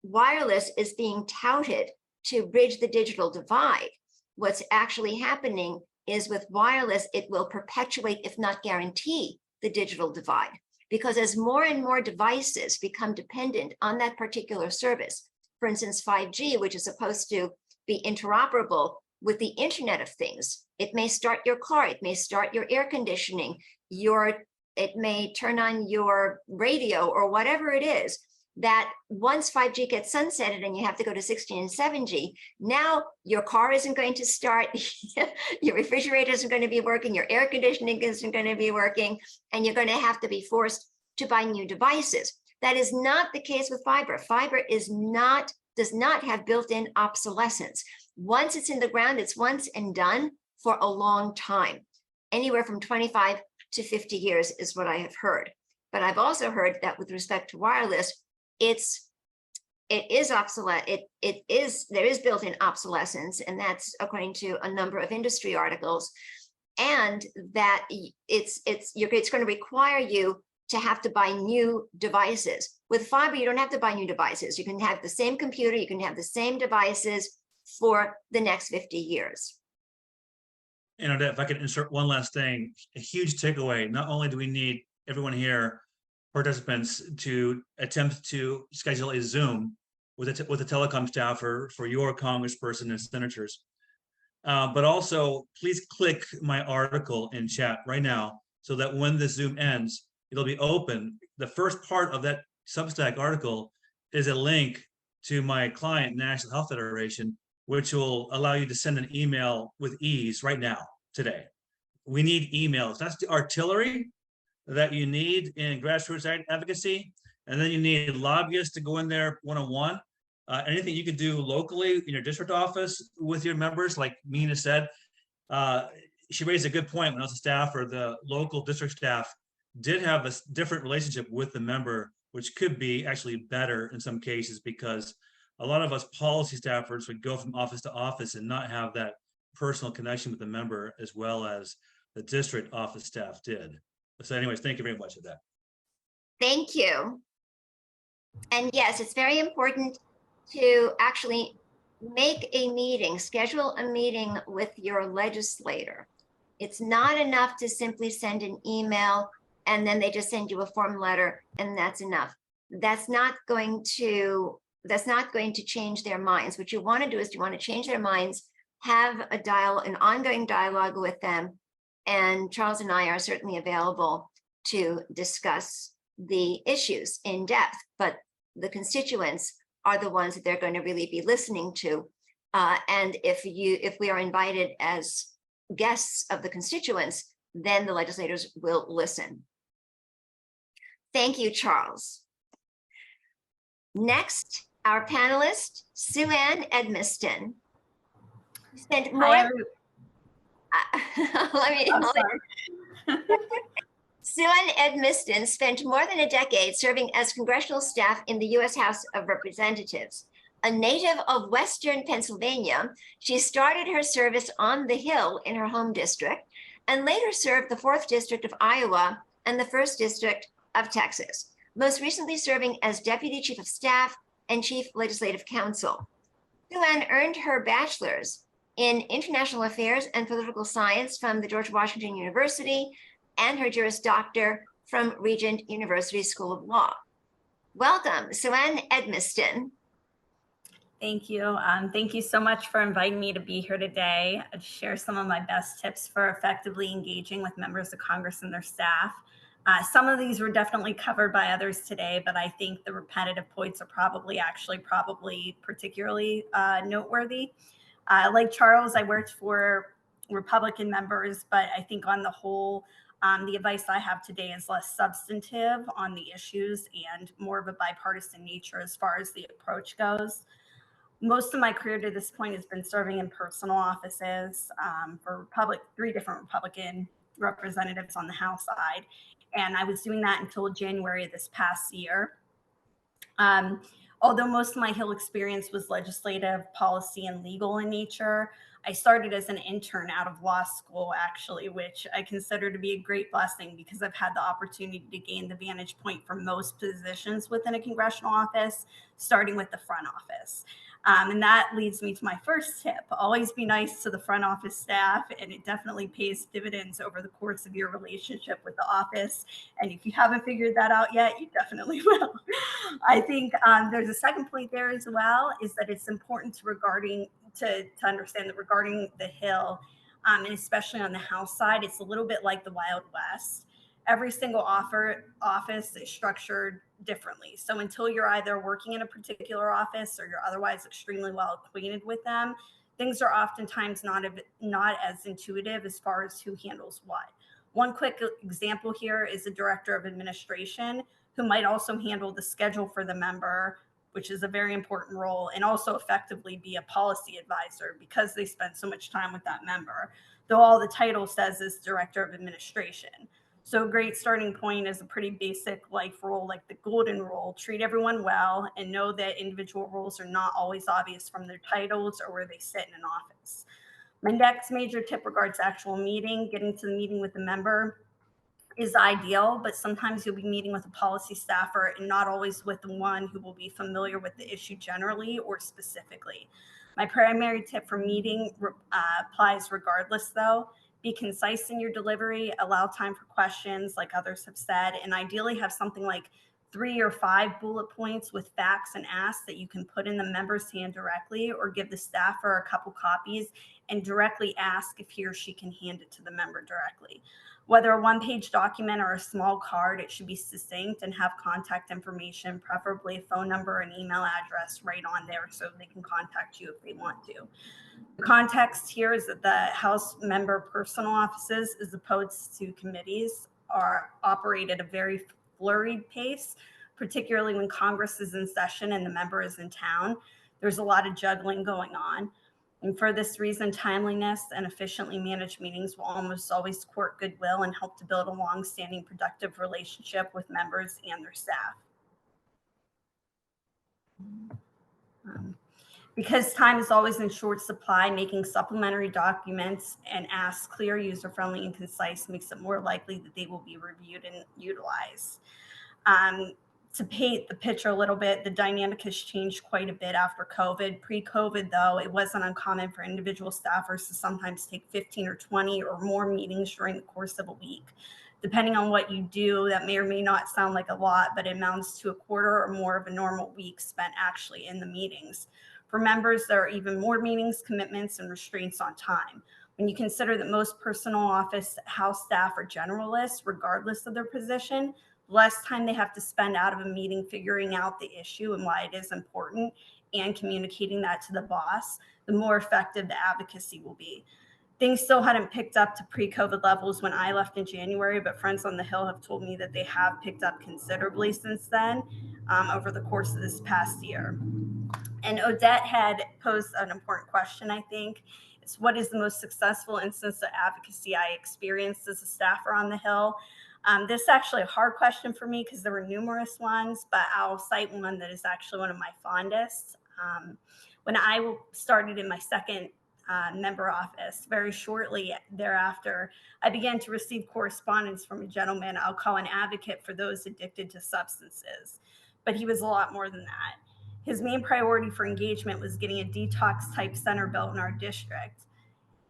wireless is being touted to bridge the digital divide, what's actually happening is with wireless, it will perpetuate, if not guarantee, the digital divide. Because as more and more devices become dependent on that particular service, for instance, 5G, which is supposed to be interoperable with the Internet of Things, it may start your car, it may start your air conditioning, it may turn on your radio or whatever it is, that once 5G gets sunsetted and you have to go to 6G and 7G, now your car isn't going to start, your refrigerator isn't going to be working, your air conditioning isn't going to be working, and you're going to have to be forced to buy new devices. That is not the case with fiber. Fiber does not have built-in obsolescence. Once it's in the ground, it's once and done for a long time. Anywhere from 25 to 50 years is what I have heard. But I've also heard that with respect to wireless, it is obsolete. There is built-in obsolescence, and that's according to a number of industry articles, and that it's going to require you to have to buy new devices. With fiber, you don't have to buy new devices. You can have the same computer, you can have the same devices for the next 50 years. And Odette, if I could insert one last thing, a huge takeaway. Not only do we need everyone here participants to attempt to schedule a Zoom with a telecom staffer for your congressperson and senators. But also, please click my article in chat right now so that when the Zoom ends, it'll be open. The first part of that Substack article is a link to my client, National Health Federation, which will allow you to send an email with ease right now, today. We need emails. That's the artillery that you need in grassroots advocacy. And then you need lobbyists to go in there one-on-one. Anything you can do locally in your district office with your members, like Minna said. She raised a good point. When I was a staffer, the local district staff did have a different relationship with the member, which could be actually better in some cases, because a lot of us policy staffers would go from office to office and not have that personal connection with the member as well as the district office staff did. So anyways, thank you very much for that. Thank you. And yes, it's very important to actually make a meeting, schedule a meeting with your legislator. It's not enough to simply send an email and then they just send you a form letter and that's enough. That's not going to change their minds. What you want to do is you want to change their minds, have an ongoing dialogue with them. And Charles and I are certainly available to discuss the issues in depth, but the constituents are the ones that they're going to really be listening to. And if we are invited as guests of the constituents, then the legislators will listen. Thank you, Charles. Next, our panelist, Suanne Edmiston. Spent more. Suanne Edmiston spent more than a decade serving as congressional staff in the U.S. House of Representatives. A native of Western Pennsylvania, she started her service on the Hill in her home district and later served the 4th District of Iowa and the 1st District of Texas, most recently serving as Deputy Chief of Staff and Chief Legislative Counsel. Suanne earned her bachelor's in International Affairs and Political Science from the George Washington University and her Juris Doctor from Regent University School of Law. Welcome, Suanne Edmiston. Thank you. Thank you so much for inviting me to be here today to share some of my best tips for effectively engaging with members of Congress and their staff. Some of these were definitely covered by others today, but I think the repetitive points are probably particularly noteworthy. Like Charles, I worked for Republican members, but I think on the whole, the advice I have today is less substantive on the issues and more of a bipartisan nature as far as the approach goes. Most of my career to this point has been serving in personal offices for 3 different Republican representatives on the House side. And I was doing that until January of this past year. Although most of my Hill experience was legislative, policy, and legal in nature, I started as an intern out of law school, actually, which I consider to be a great blessing because I've had the opportunity to gain the vantage point from most positions within a congressional office, starting with the front office. And that leads me to my first tip. Always be nice to the front office staff, and it definitely pays dividends over the course of your relationship with the office. And if you haven't figured that out yet, you definitely will. I think there's a second point there as well, is that it's important to understand that regarding the Hill, and especially on the House side, it's a little bit like the Wild West. Every single office is structured differently. So until you're either working in a particular office or you're otherwise extremely well acquainted with them, things are oftentimes not as intuitive as far as who handles what. One quick example here is a director of administration who might also handle the schedule for the member, which is a very important role, and also effectively be a policy advisor because they spend so much time with that member, though all the title says is director of administration. So a great starting point is a pretty basic life rule, like the golden rule: treat everyone well and know that individual roles are not always obvious from their titles or where they sit in an office. My next major tip regards actual meeting. Getting to the meeting with the member is ideal, but sometimes you'll be meeting with a policy staffer and not always with the one who will be familiar with the issue generally or specifically. My primary tip for meeting applies regardless, though. Be concise in your delivery, allow time for questions like others have said, and ideally have something like 3 or 5 bullet points with facts and asks that you can put in the member's hand directly, or give the staffer a couple copies and directly ask if he or she can hand it to the member directly. Whether a one-page document or a small card, it should be succinct and have contact information, preferably a phone number and email address right on there so they can contact you if they want to. The context here is that the House member personal offices, as opposed to committees, operate at a very flurried pace, particularly when Congress is in session and the member is in town. There's a lot of juggling going on. And for this reason, timeliness and efficiently managed meetings will almost always court goodwill and help to build a long-standing productive relationship with members and their staff. Because time is always in short supply, making supplementary documents and asks clear, user-friendly, and concise makes it more likely that they will be reviewed and utilized. To paint the picture a little bit, the dynamic has changed quite a bit after COVID. Pre-COVID, though, it wasn't uncommon for individual staffers to sometimes take 15 or 20 or more meetings during the course of a week. Depending on what you do, that may or may not sound like a lot, but it amounts to a quarter or more of a normal week spent actually in the meetings. For members, there are even more meetings, commitments, and restraints on time. When you consider that most personal office house staff are generalists, regardless of their position, the less time they have to spend out of a meeting figuring out the issue and why it is important and communicating that to the boss, the more effective the advocacy will be. Things still hadn't picked up to pre-COVID levels when I left in January, but friends on the Hill have told me that they have picked up considerably since then, over the course of this past year. And Odette had posed an important question, I think. It's what is the most successful instance of advocacy I experienced as a staffer on the Hill? This is actually a hard question for me because there were numerous ones, but I'll cite one that is actually one of my fondest. When I started in my second member office, very shortly thereafter, I began to receive correspondence from a gentleman I'll call an advocate for those addicted to substances, but he was a lot more than that. His main priority for engagement was getting a detox type center built in our district.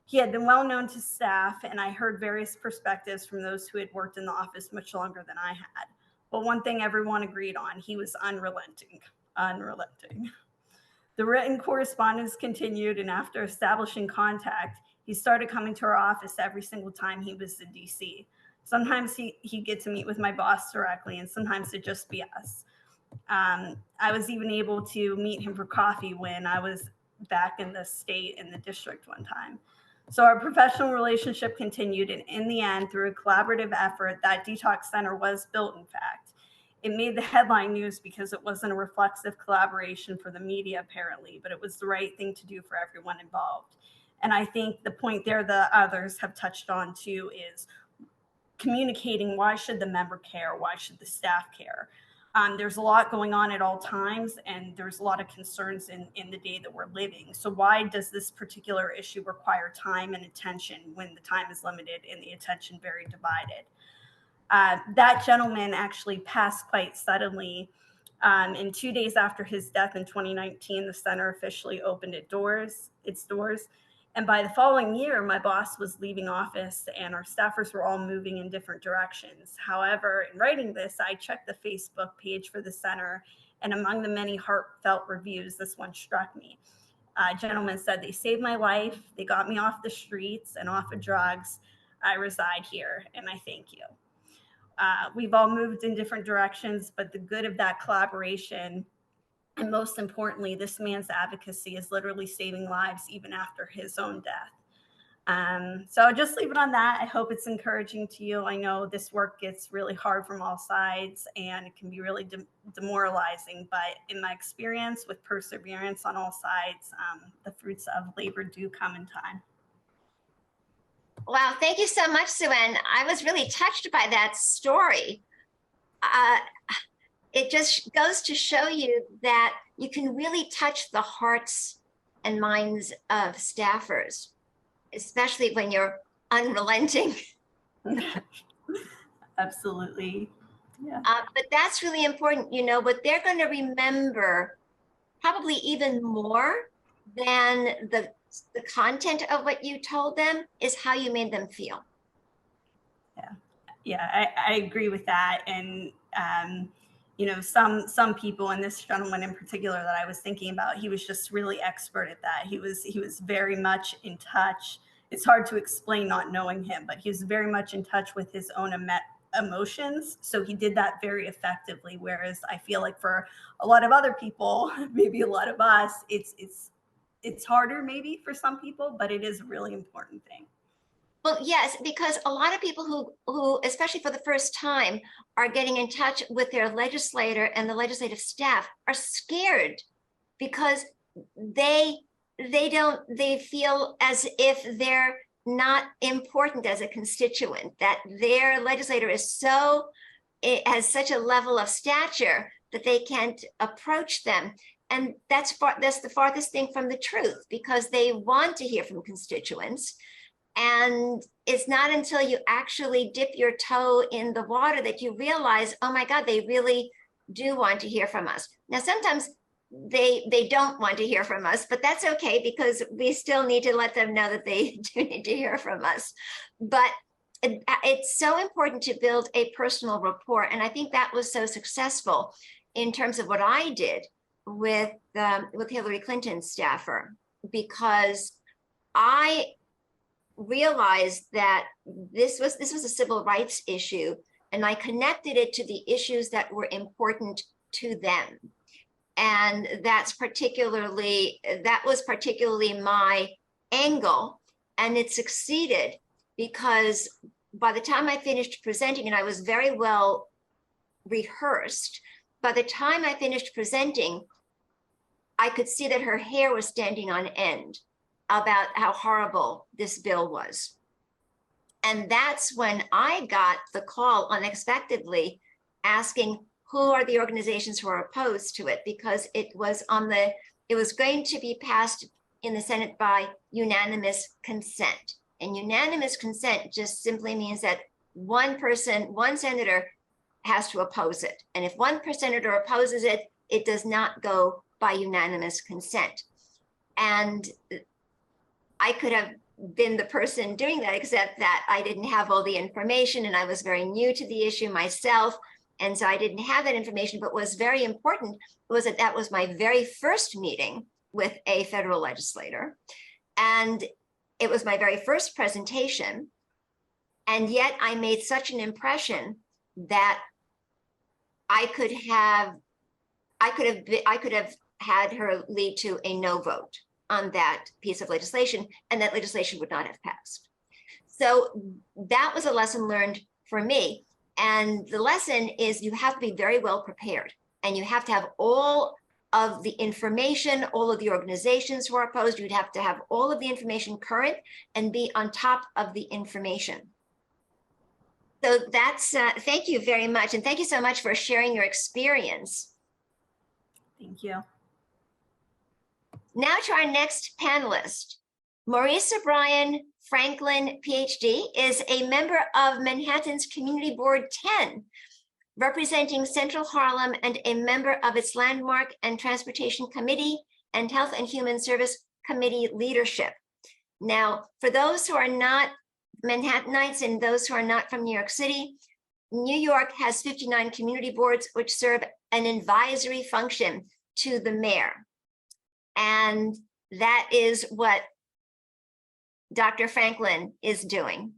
He had been well known to staff, and I heard various perspectives from those who had worked in the office much longer than I had. But one thing everyone agreed on, he was unrelenting. The written correspondence continued, and after establishing contact, he started coming to our office every single time he was in DC. Sometimes he'd get to meet with my boss directly, and sometimes it'd just be us. I was even able to meet him for coffee when I was back in the state in the district one time. So our professional relationship continued, and in the end, through a collaborative effort, that detox center was built, in fact. It made the headline news because it wasn't a reflexive collaboration for the media, apparently, but it was the right thing to do for everyone involved. And I think the point there that others have touched on too is communicating why should the member care, why should the staff care. There's a lot going on at all times, and there's a lot of concerns in the day that we're living. So why does this particular issue require time and attention when the time is limited and the attention very divided? That gentleman actually passed quite suddenly. And 2 days after his death in 2019, the center officially opened its doors. And by the following year, my boss was leaving office and our staffers were all moving in different directions. However, in writing this, I checked the Facebook page for the center, and among the many heartfelt reviews, this one struck me. A gentleman said, "They saved my life. They got me off the streets and off of drugs. I reside here, and I thank you." We've all moved in different directions, but the good of that collaboration, and most importantly, this man's advocacy is literally saving lives even after his own death. So I'll just leave it on that. I hope it's encouraging to you. I know this work gets really hard from all sides and it can be really demoralizing, but in my experience with perseverance on all sides, the fruits of labor do come in time. Wow, thank you so much, Suanne. I was really touched by that story. It just goes to show you that you can really touch the hearts and minds of staffers, especially when you're unrelenting. Absolutely. Yeah. But that's really important. You know, what they're going to remember probably even more than the the content of what you told them is how you made them feel. Yeah, I agree with that. And, you know, some people, and this gentleman in particular that I was thinking about, he was just really expert at that. He was very much in touch. It's hard to explain not knowing him, but he was very much in touch with his own emotions. So he did that very effectively. Whereas I feel like for a lot of other people, maybe a lot of us, it's harder maybe for some people, but it is a really important thing. Well, yes, because a lot of people who, especially for the first time, are getting in touch with their legislator and the legislative staff are scared because they feel as if they're not important as a constituent, that their legislator it has such a level of stature that they can't approach them. And that's the farthest thing from the truth, because they want to hear from constituents. And it's not until you actually dip your toe in the water that you realize, oh my God, they really do want to hear from us. Now, sometimes they don't want to hear from us, but that's okay, because we still need to let them know that they do need to hear from us. But it's so important to build a personal rapport. And I think that was so successful in terms of what I did with Hillary Clinton's staffer, because I realized that this was a civil rights issue, and I connected it to the issues that were important to them. And that was particularly my angle, and it succeeded, because by the time I finished presenting, and I was very well rehearsed, by the time I finished presenting, I could see that her hair was standing on end about how horrible this bill was. And that's when I got the call unexpectedly asking, who are the organizations who are opposed to it? Because it was going to be passed in the Senate by unanimous consent. And unanimous consent just simply means that one senator has to oppose it. And if one senator opposes it, it does not go by unanimous consent. And I could have been the person doing that, except that I didn't have all the information, and I was very new to the issue myself. And so I didn't have that information. But what was very important was that was my very first meeting with a federal legislator. And it was my very first presentation. And yet I made such an impression that I could have had her lead to a no vote on that piece of legislation, and that legislation would not have passed. So that was a lesson learned for me. And the lesson is you have to be very well prepared, and you have to have all of the information, all of the organizations who are opposed. You'd have to have all of the information current and be on top of the information. So that's, thank you very much. And thank you so much for sharing your experience. Thank you. Now to our next panelist. Maurice O'Brien Franklin, PhD, is a member of Manhattan's Community Board 10, representing Central Harlem, and a member of its Landmark and Transportation Committee and Health and Human Service Committee leadership. Now, for those who are not Manhattanites and those who are not from New York City, New York has 59 community boards which serve an advisory function to the mayor. And that is what Dr. Franklin is doing.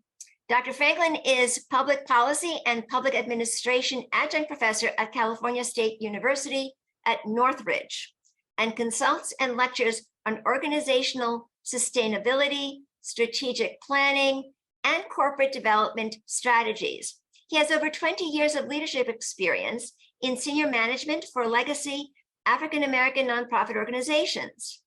Dr. Franklin is public policy and public administration adjunct professor at California State University at Northridge, and consults and lectures on organizational sustainability, strategic planning, and corporate development strategies. He has over 20 years of leadership experience in senior management for legacy African-American nonprofit organizations.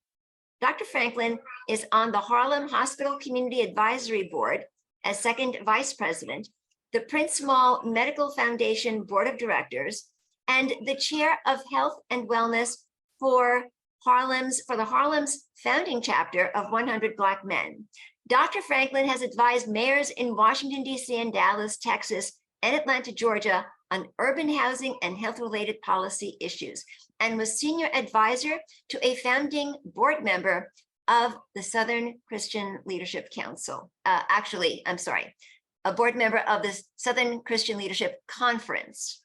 Dr. Franklin is on the Harlem Hospital Community Advisory Board as second vice president, the Prince Small Medical Foundation Board of Directors, and the chair of health and wellness for the Harlem's founding chapter of 100 Black Men. Dr. Franklin has advised mayors in Washington, D.C. and Dallas, Texas, and Atlanta, Georgia on urban housing and health-related policy issues, and was senior advisor to a founding board member of the Southern Christian Leadership Council. Actually, I'm sorry, a board member of the Southern Christian Leadership Conference.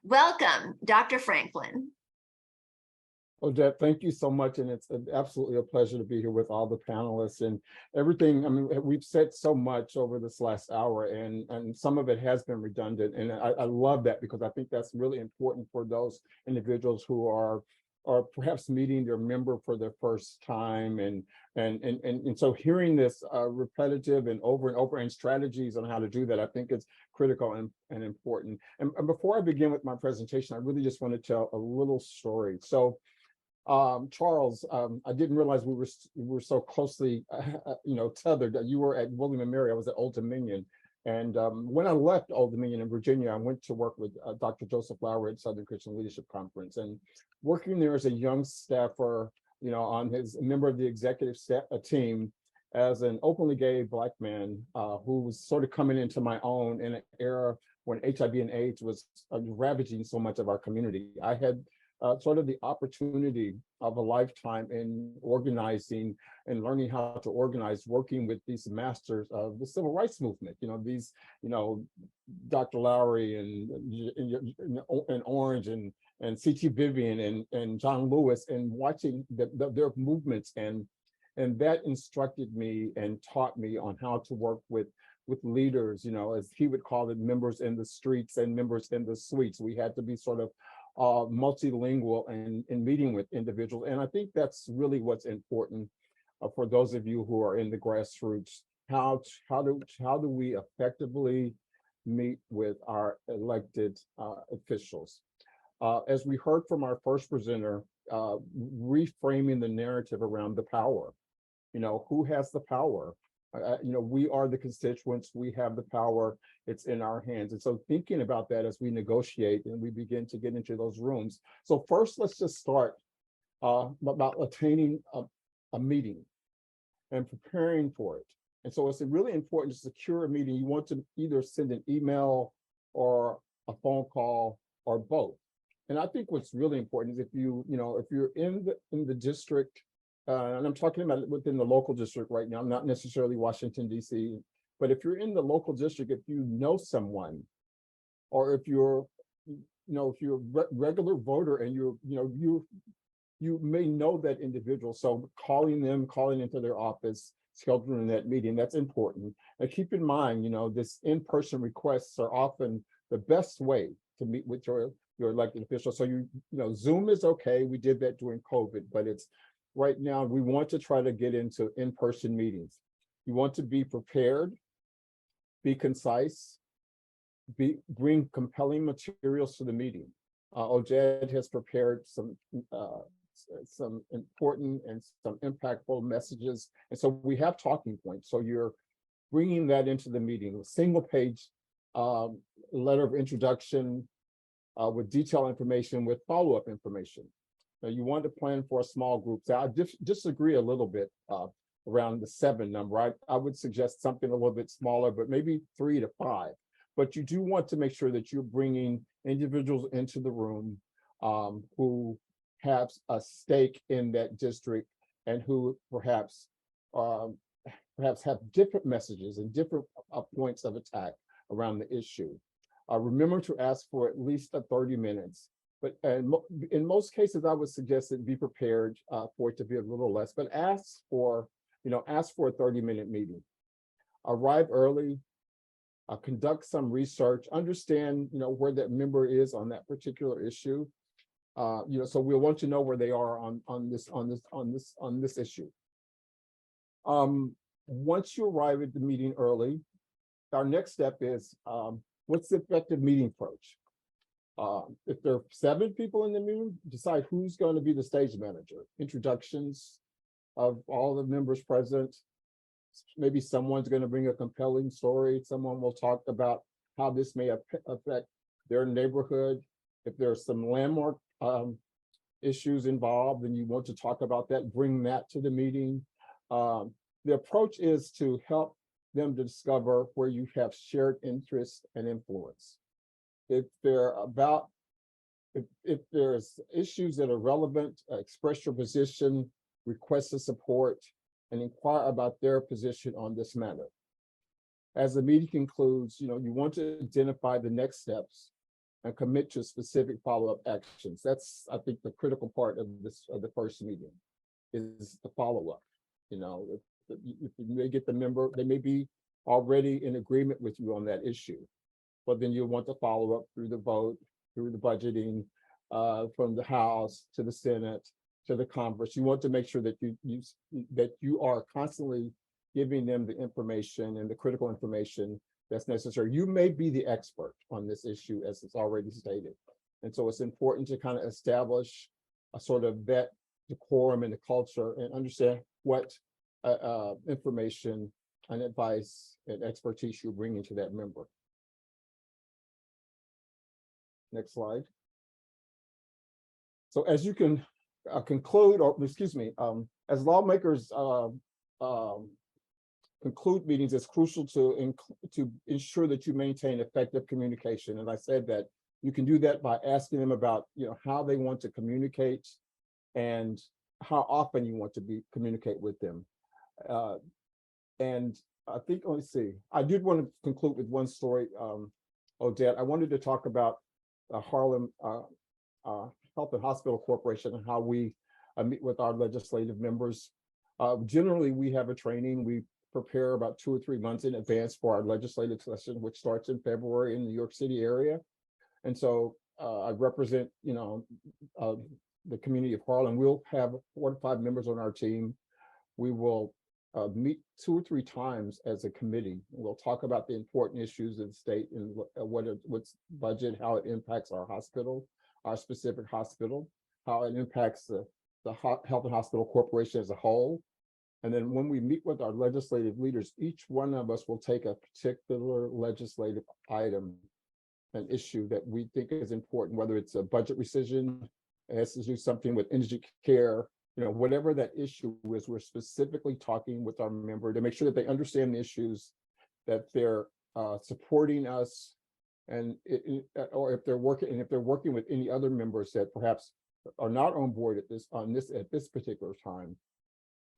Welcome, Dr. Franklin. Odette, thank you so much. And it's absolutely a pleasure to be here with all the panelists and everything. I mean, we've said so much over this last hour, and some of it has been redundant. And I love that, because I think that's really important for those individuals who are perhaps meeting their member for their first time. And so hearing this repetitive and over and strategies on how to do that, I think it's critical and important. And before I begin with my presentation, I really just want to tell a little story. So Charles, I didn't realize we were so closely, tethered. You were at William and Mary. I was at Old Dominion, and when I left Old Dominion in Virginia, I went to work with Dr. Joseph Lauer at Southern Christian Leadership Conference, and working there as a young staffer, on his member of the executive team, as an openly gay Black man who was sort of coming into my own in an era when HIV and AIDS was ravaging so much of our community. I had sort of the opportunity of a lifetime in organizing and learning how to organize, working with these masters of the civil rights movement. Dr. Lowry and Orange and C.T. Vivian and John Lewis, and watching their movements, and that instructed me and taught me on how to work with leaders, as he would call it, members in the streets and members in the suites. We had to be sort of multilingual in meeting with individuals. And I think that's really what's important for those of you who are in the grassroots. How do we effectively meet with our elected officials? As we heard from our first presenter, reframing the narrative around the power. Who has the power? We are the constituents, we have the power, it's in our hands. And so thinking about that as we negotiate and we begin to get into those rooms. So first, let's just start about attaining a meeting and preparing for it. And so it's really important to secure a meeting. You want to either send an email or a phone call or both. And I think what's really important is if you're in the district, and I'm talking about within the local district right now, not necessarily Washington, D.C., but if you're in the local district, if you know someone, or if you're a regular voter and you may know that individual. So calling into their office, scheduling that meeting, that's important. And keep in mind, this in-person requests are often the best way to meet with your elected official. So Zoom is okay. We did that during COVID, but it's right now we want to try to get into in-person meetings. You want to be prepared, be concise, bring compelling materials to the meeting. Odette has prepared some important and some impactful messages. And so we have talking points. So you're bringing that into the meeting, a single page letter of introduction with detailed information, with follow-up information. Now you want to plan for a small group. So I disagree a little bit around the 7 number. I would suggest something a little bit smaller, but maybe 3 to 5. But you do want to make sure that you're bringing individuals into the room who have a stake in that district and who perhaps have different messages and different points of attack around the issue. Remember to ask for at least 30 minutes. But in most cases, I would suggest that be prepared for it to be a little less, but ask for a 30-minute meeting. Arrive early, conduct some research, understand, where that member is on that particular issue. So we'll want to know where they are on this issue. Once you arrive at the meeting early, our next step is what's the effective meeting approach? If there are 7 people in the meeting, decide who's going to be the stage manager. Introductions of all the members present. Maybe someone's going to bring a compelling story. Someone will talk about how this may affect their neighborhood. If there are some landmark issues involved and you want to talk about that, bring that to the meeting. The approach is to help them to discover where you have shared interest and influence. If there's issues that are relevant, express your position request the support, and inquire about their position on this matter. As the meeting concludes, you want to identify the next steps and commit to specific follow-up actions. That's, I think, the critical part of the first meeting is the follow-up. If you may get the member, they may be already in agreement with you on that issue, but then you want to follow up through the vote, through the budgeting, from the House to the Senate to the Congress. You want to make sure that you are constantly giving them the information and the critical information that's necessary. You may be the expert on this issue, as it's already stated. And so it's important to kind of establish a sort of vet decorum and the culture and understand what information and advice and expertise you're bringing to that member. Next slide. So as you can conclude, or excuse me, as lawmakers conclude meetings, it's crucial to ensure that you maintain effective communication. And I said that you can do that by asking them about how they want to communicate and how often you want to communicate with them. And I think, let's see, I did want to conclude with one story, Odette. I wanted to talk about Harlem Health and Hospital Corporation and how we meet with our legislative members. Generally, we have a training. We prepare about 2 or 3 months in advance for our legislative session, which starts in February in the New York City area. And so I represent, the community of Harlem. We'll have 4 to 5 members on our team. We will meet 2 or 3 times as a committee. We'll talk about the important issues of the state and what's budget, how it impacts our hospital, our specific hospital, how it impacts the Health and Hospital Corporation as a whole. And then when we meet with our legislative leaders, each one of us will take a particular legislative item, an issue that we think is important, whether it's a budget rescission, it has to do something with indigent care, whatever that issue is, we're specifically talking with our member to make sure that they understand the issues, that they're supporting us, and if they're working with any other members that perhaps are not on board at this particular time.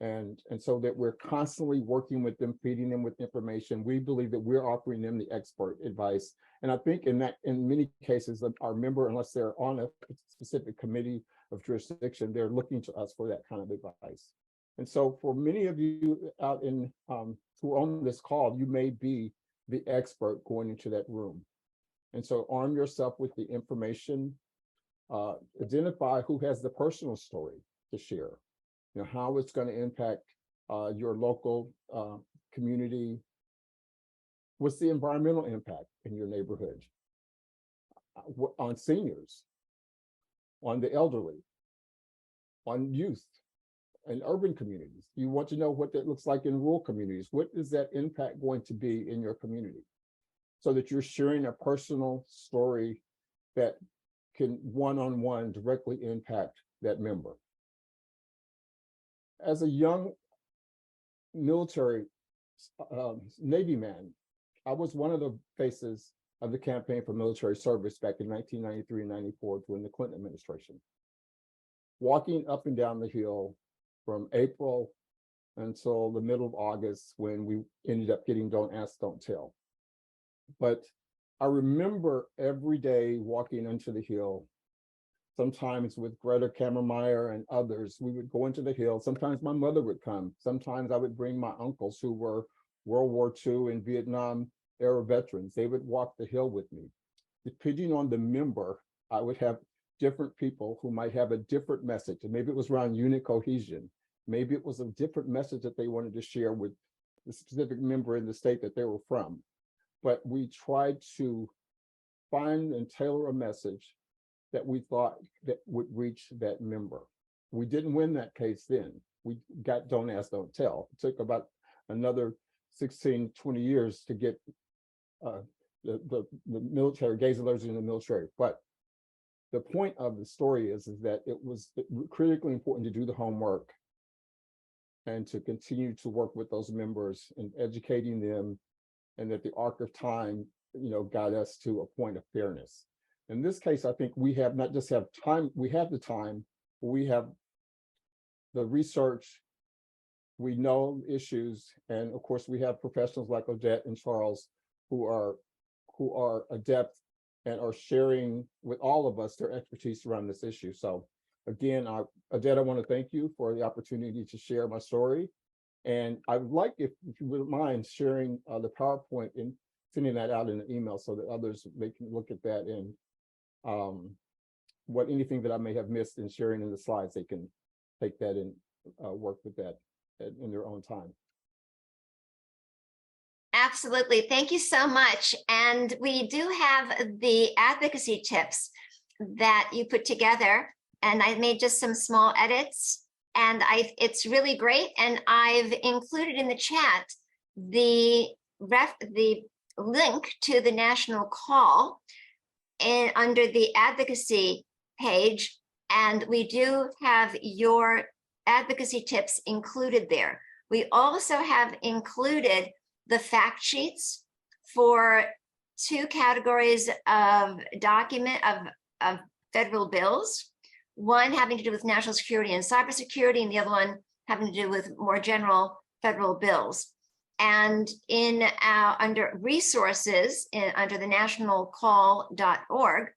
And so that we're constantly working with them, feeding them with information. We believe that we're offering them the expert advice. And I think in many cases, our member, unless they're on a specific committee of jurisdiction, they're looking to us for that kind of advice. And so for many of you out in who are on this call, you may be the expert going into that room. And so arm yourself with the information, identify who has the personal story to share. How it's going to impact your local community. What's the environmental impact in your neighborhood? On seniors, on the elderly, on youth, and urban communities. You want to know what that looks like in rural communities. What is that impact going to be in your community? So that you're sharing a personal story that can one-on-one directly impact that member. As a young military Navy man, I was one of the faces of the campaign for military service back in 1993 and 94 during the Clinton administration. Walking up and down the hill from April until the middle of August when we ended up getting Don't Ask, Don't Tell. But I remember every day walking onto the hill. Sometimes with Greta Kammermeyer and others, we would go into the hill. Sometimes my mother would come. Sometimes I would bring my uncles who were World War II and Vietnam era veterans. They would walk the hill with me. Depending on the member, I would have different people who might have a different message. And maybe it was around unit cohesion. Maybe it was a different message that they wanted to share with the specific member in the state that they were from. But we tried to find and tailor a message that we thought that would reach that member. We didn't win that case then. We got Don't Ask, Don't Tell. It took about another 16, 20 years to get the military, gays and lesbians in the military. But the point of the story is that it was critically important to do the homework and to continue to work with those members and educating them, and that the arc of time, got us to a point of fairness. In this case, I think we have not just have time, we have the time, but we have the research, we know issues, and of course we have professionals like Odette and Charles who are adept and are sharing with all of us their expertise around this issue. So again, Odette, I want to thank you for the opportunity to share my story. And I would like, if you wouldn't mind, sharing the PowerPoint and sending that out in an email so that others they can look at that, and anything that I may have missed in sharing in the slides, they can take that and work with that in their own time. Absolutely. Thank you so much. And we do have the advocacy tips that you put together, and I made just some small edits, and it's really great. And I've included in the chat the link to the national call and under the advocacy page. And we do have your advocacy tips included there. We also have included the fact sheets for 2 categories of of federal bills, one having to do with national security and cybersecurity, and the other one having to do with more general federal bills. And in under resources, under the nationalcall.org,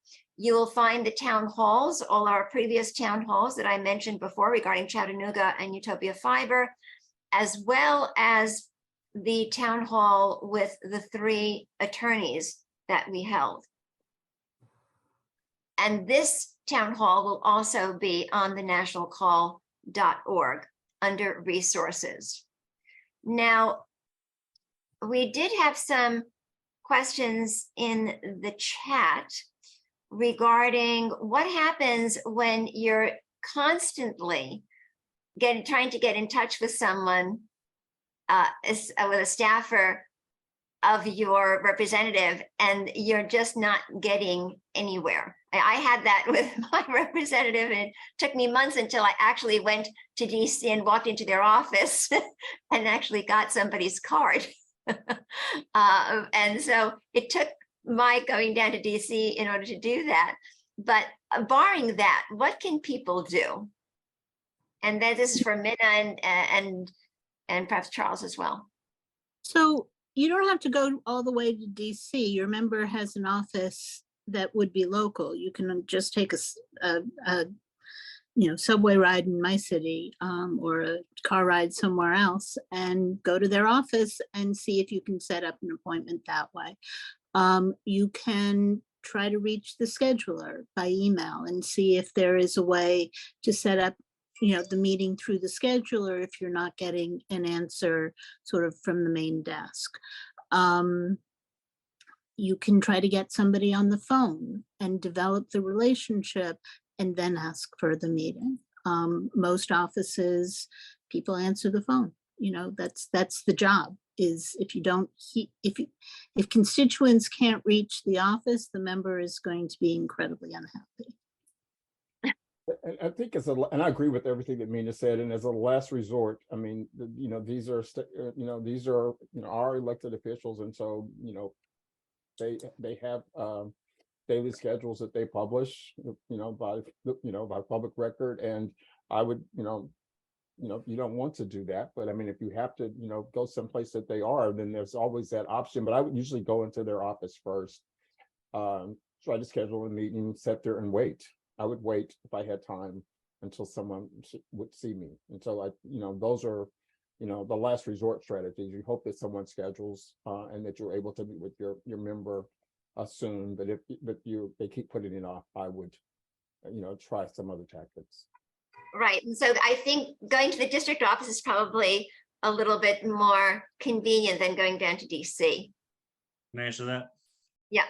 you will find the town halls, all our previous town halls that I mentioned before regarding Chattanooga and Utopia Fiber, as well as the town hall with the 3 attorneys that we held. And this town hall will also be on the nationalcall.org under resources. Now, we did have some questions in the chat regarding what happens when you're constantly trying to get in touch with someone, with a staffer of your representative, and you're just not getting anywhere. I had that with my representative, and it took me months until I actually went to DC and walked into their office and actually got somebody's card. And so it took my going down to DC in order to do that. But barring that, what can people do? And then this is for Minna and perhaps Charles as well. So you don't have to go all the way to DC. Your member has an office that would be local. You can just take a subway ride in my city, or a car ride somewhere else, and go to their office and see if you can set up an appointment that way. You can try to reach the scheduler by email and see if there is a way to set up the meeting through the scheduler if you're not getting an answer sort of from the main desk. You can try to get somebody on the phone and develop the relationship and then ask for the meeting. Most offices, people answer the phone. That's the job. Is if constituents can't reach the office, the member is going to be incredibly unhappy. I think and I agree with everything that Minna said. And as a last resort, I mean, these are our elected officials, and so they have daily schedules that they publish, by public record. And I would, you don't want to do that, but I mean, if you have to, go someplace that they are, then there's always that option. But I would usually go into their office first, try to schedule a meeting, sit there and wait. I would wait if I had time until someone would see me. And so those are, the last resort strategies. You hope that someone schedules and that you're able to meet with your member soon. But if they keep putting it off, I would, try some other tactics. Right. And so I think going to the district office is probably a little bit more convenient than going down to DC. Can I answer that? Yeah.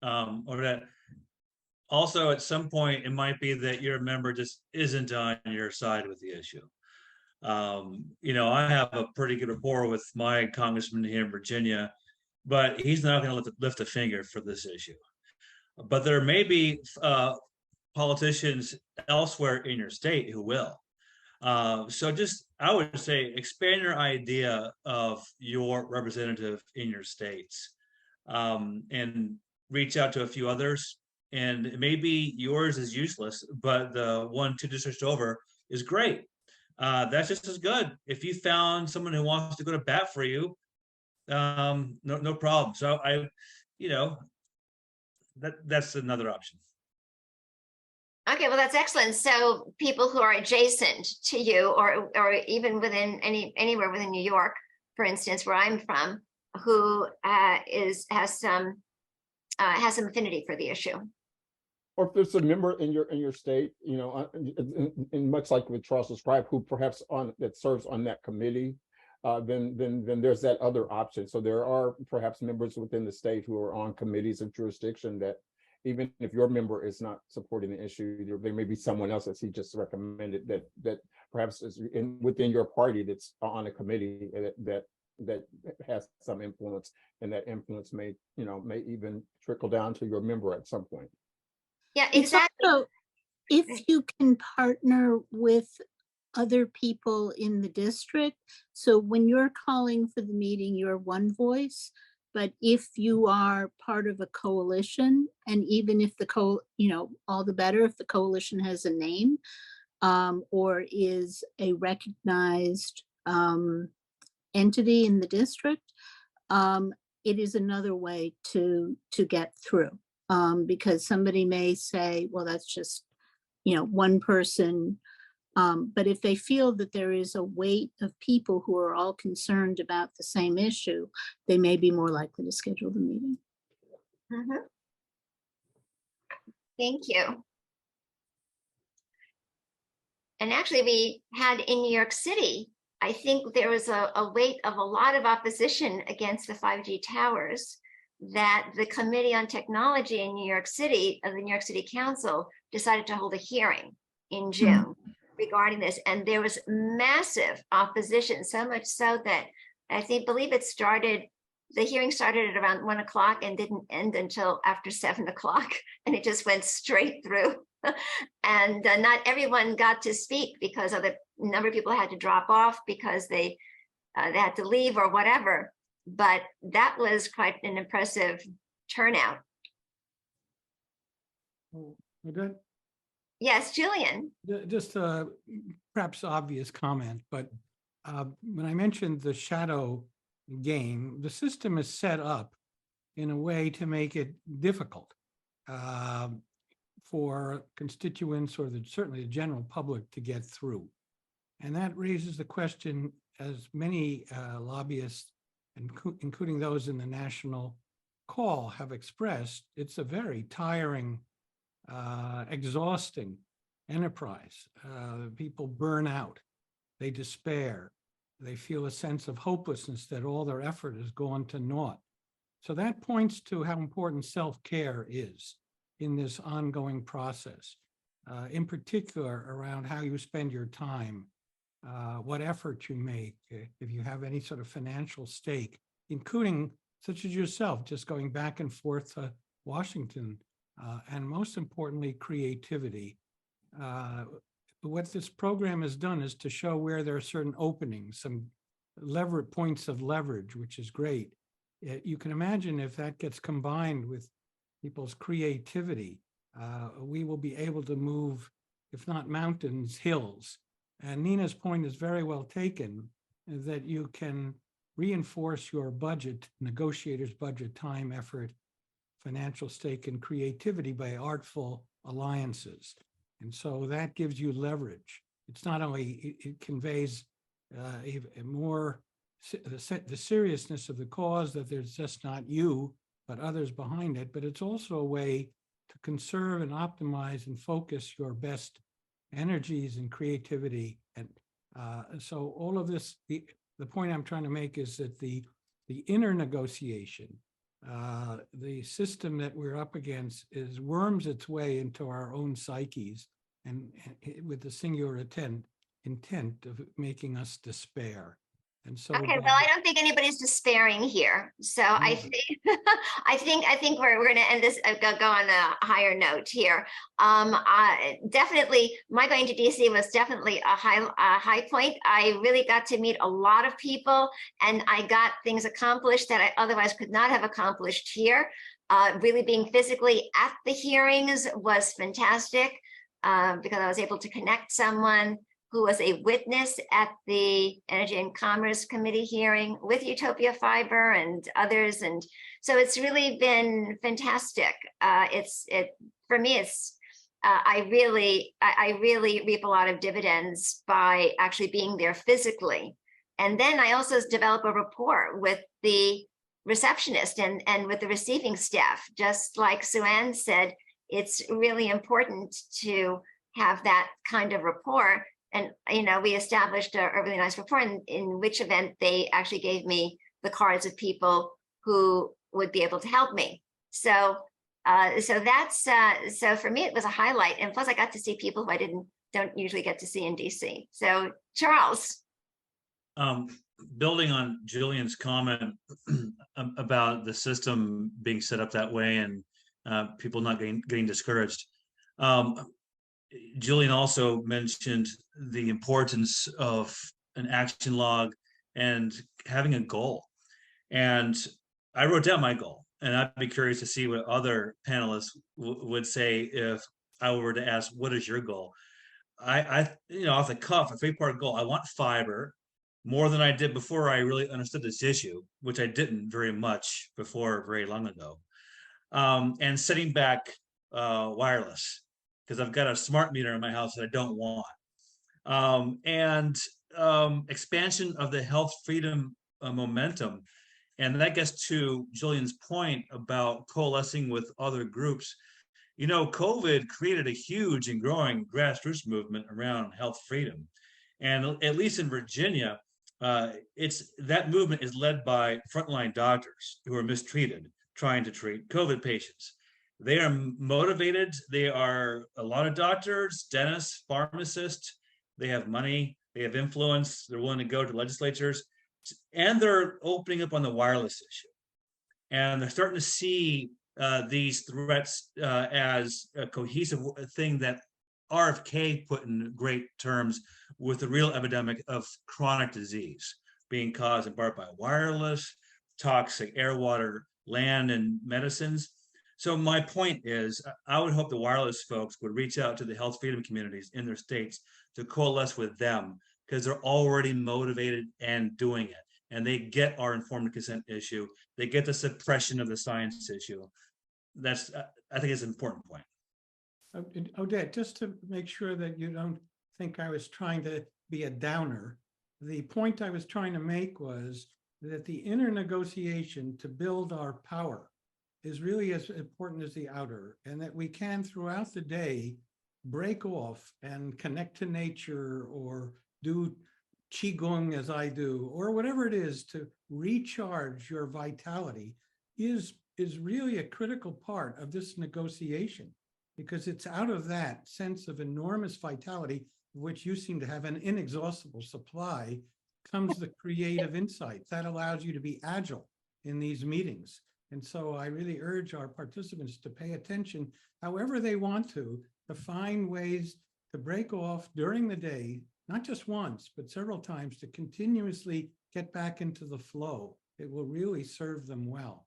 Or that also at some point it might be that your member just isn't on your side with the issue. I have a pretty good rapport with my congressman here in Virginia, but he's not going to lift a finger for this issue. But there may be politicians elsewhere in your state who will. So I would say, expand your idea of your representative in your states, and reach out to a few others. And maybe yours is useless, but the 1-2 districts over is great. that's just as good. If you found someone who wants to go to bat for you, no problem. So that's another option. Okay, well, that's excellent. So people who are adjacent to you, or even within anywhere within New York, for instance, where I'm from, who has some affinity for the issue. Or if there's a member in your state, in much like with Charles described, who perhaps that serves on that committee, then there's that other option. So there are perhaps members within the state who are on committees of jurisdiction that, even if your member is not supporting the issue, there may be someone else, as he just recommended, that perhaps is within your party that's on a committee that has some influence, and that influence may even trickle down to your member at some point. Yeah, It's exactly. also, if you can partner with other people in the district, so when you're calling for the meeting, you're one voice, but if you are part of a coalition, and even if all the better if the coalition has a name, or is a recognized entity in the district, it is another way to get through. Because somebody may say, well, that's just, one person. But if they feel that there is a weight of people who are all concerned about the same issue, they may be more likely to schedule the meeting. Mhm. Thank you. And actually, we had in New York City, I think there was a weight of a lot of opposition against the 5G towers, that the Committee on Technology in New York City, of the New York City Council, decided to hold a hearing in June regarding this. And there was massive opposition, so much so that believe the hearing started at around 1 o'clock and didn't end until after 7 o'clock. And it just went straight through. And not everyone got to speak because of the number of people had to drop off because they had to leave or whatever. But that was quite an impressive turnout. Good. Yes, Julian. Just a perhaps obvious comment, but when I mentioned the shadow game, the system is set up in a way to make it difficult for constituents or certainly the general public to get through. And that raises the question, as many lobbyists, including those in the national call, have expressed, it's a very tiring, exhausting enterprise. People burn out, they despair, they feel a sense of hopelessness that all their effort has gone to naught. So that points to how important self-care is in this ongoing process, in particular around how you spend your time, what effort you make, if you have any sort of financial stake, including such as yourself, just going back and forth to Washington, and most importantly, creativity. What this program has done is to show where there are certain openings, some points of leverage, which is great. You can imagine if that gets combined with people's creativity, we will be able to move, if not mountains, hills. And Nina's point is very well taken, that you can reinforce your budget, negotiator's budget, time, effort, financial stake, and creativity by artful alliances. And so that gives you leverage. It's not only, it conveys a more the seriousness of the cause, that there's just not you, but others behind it, but it's also a way to conserve and optimize and focus your best energies and creativity. And so all of this, the point I'm trying to make is that the inner negotiation, the system that we're up against worms its way into our own psyches, and with the singular intent of making us despair. And so, okay, well, I don't think anybody's despairing here. So I think we're going to end this, go on a higher note here. Definitely, my going to DC was definitely a high point. I really got to meet a lot of people, and I got things accomplished that I otherwise could not have accomplished here. Really being physically at the hearings was fantastic, because I was able to connect someone who was a witness at the Energy and Commerce Committee hearing with Utopia Fiber and others. And so it's really been fantastic. For me, it's I really reap a lot of dividends by actually being there physically. And then I also develop a rapport with the receptionist and with the receiving staff. Just like Suanne said, it's really important to have that kind of rapport. And, you know, we established a really nice rapport in which event they actually gave me the cards of people who would be able to help me. So so for me, it was a highlight. And plus I got to see people who I don't usually get to see in DC. So Charles. Building on Julian's comment about the system being set up that way and people not getting discouraged. Julian also mentioned the importance of an action log and having a goal. And I wrote down my goal, and I'd be curious to see what other panelists would say if I were to ask, what is your goal? I you know, off the cuff, a 3-part goal. I want fiber more than I did before I really understood this issue, which I didn't very much before very long ago. And setting back wireless, because I've got a smart meter in my house that I don't want. Expansion of the health freedom momentum. And that gets to Julian's point about coalescing with other groups. You know, COVID created a huge and growing grassroots movement around health freedom. And at least in Virginia, that movement is led by frontline doctors who are mistreated, trying to treat COVID patients. They are motivated. They are a lot of doctors, dentists, pharmacists. They have money, they have influence. They're willing to go to legislatures, and they're opening up on the wireless issue. And they're starting to see these threats as a cohesive thing that RFK put in great terms with the real epidemic of chronic disease being caused in part by wireless, toxic air, water, land, and medicines. So my point is, I would hope the wireless folks would reach out to the health freedom communities in their states to coalesce with them, because they're already motivated and doing it. And they get our informed consent issue. They get the suppression of the science issue. That's, I think it's an important point. Odette, just to make sure that you don't think I was trying to be a downer, the point I was trying to make was that the inner negotiation to build our power is really as important as the outer, and that we can throughout the day break off and connect to nature or do qigong as I do, or whatever it is to recharge your vitality is really a critical part of this negotiation, because it's out of that sense of enormous vitality, which you seem to have an inexhaustible supply, comes the creative insight that allows you to be agile in these meetings. And so I really urge our participants to pay attention, however they want to find ways to break off during the day, not just once, but several times, to continuously get back into the flow. It will really serve them well.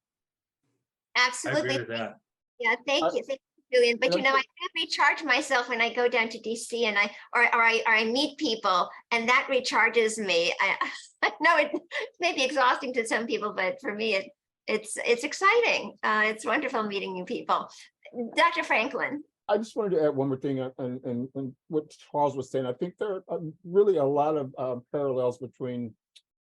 Absolutely. I agree with that. Yeah, thank you, Julian. But you know, I do recharge myself when I go down to DC and I meet people, and that recharges me. I know it may be exhausting to some people, but for me, it's exciting. It's wonderful meeting new people. Dr. Franklin. I just wanted to add one more thing and what Charles was saying. I think there are really a lot of parallels between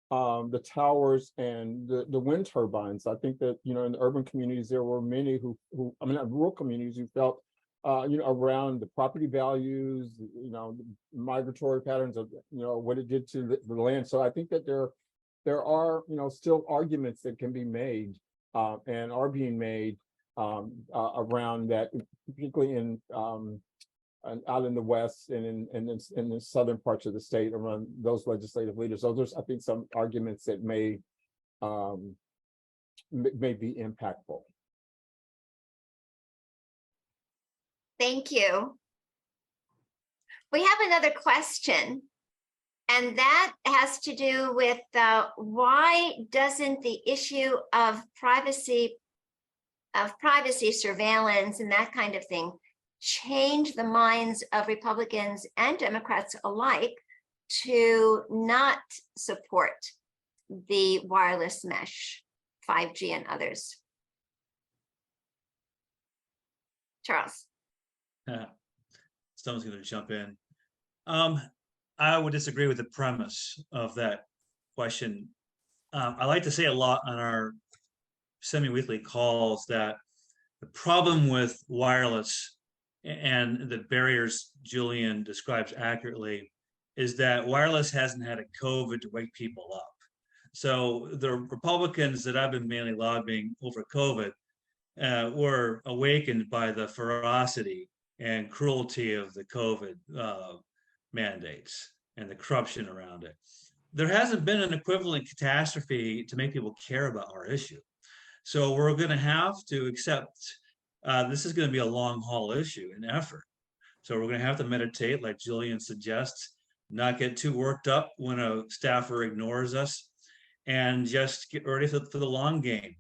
the towers and the wind turbines. I think that, you know, in the urban communities, there were many who I mean, rural communities who felt, you know, around the property values, you know, migratory patterns of, you know, what it did to the land. So I think that there are, you know, still arguments that can be made and are being made around that, particularly in out in the West and in the southern parts of the state around those legislative leaders. So there's, I think, some arguments that may be impactful. Thank you. We have another question, and that has to do with why doesn't the issue of privacy surveillance and that kind of thing change the minds of Republicans and Democrats alike to not support the wireless mesh, 5G and others? Charles? Someone's going to jump in. I would disagree with the premise of that question. I like to say a lot on our semi-weekly calls that the problem with wireless and the barriers Julian describes accurately is that wireless hasn't had a COVID to wake people up. So the Republicans that I've been mainly lobbying over COVID were awakened by the ferocity and cruelty of the COVID mandates and the corruption around it. There hasn't been an equivalent catastrophe to make people care about our issue. So we're going to have to accept this is going to be a long haul issue and effort. So we're going to have to meditate, like Julian suggests, not get too worked up when a staffer ignores us, and just get ready for the long game.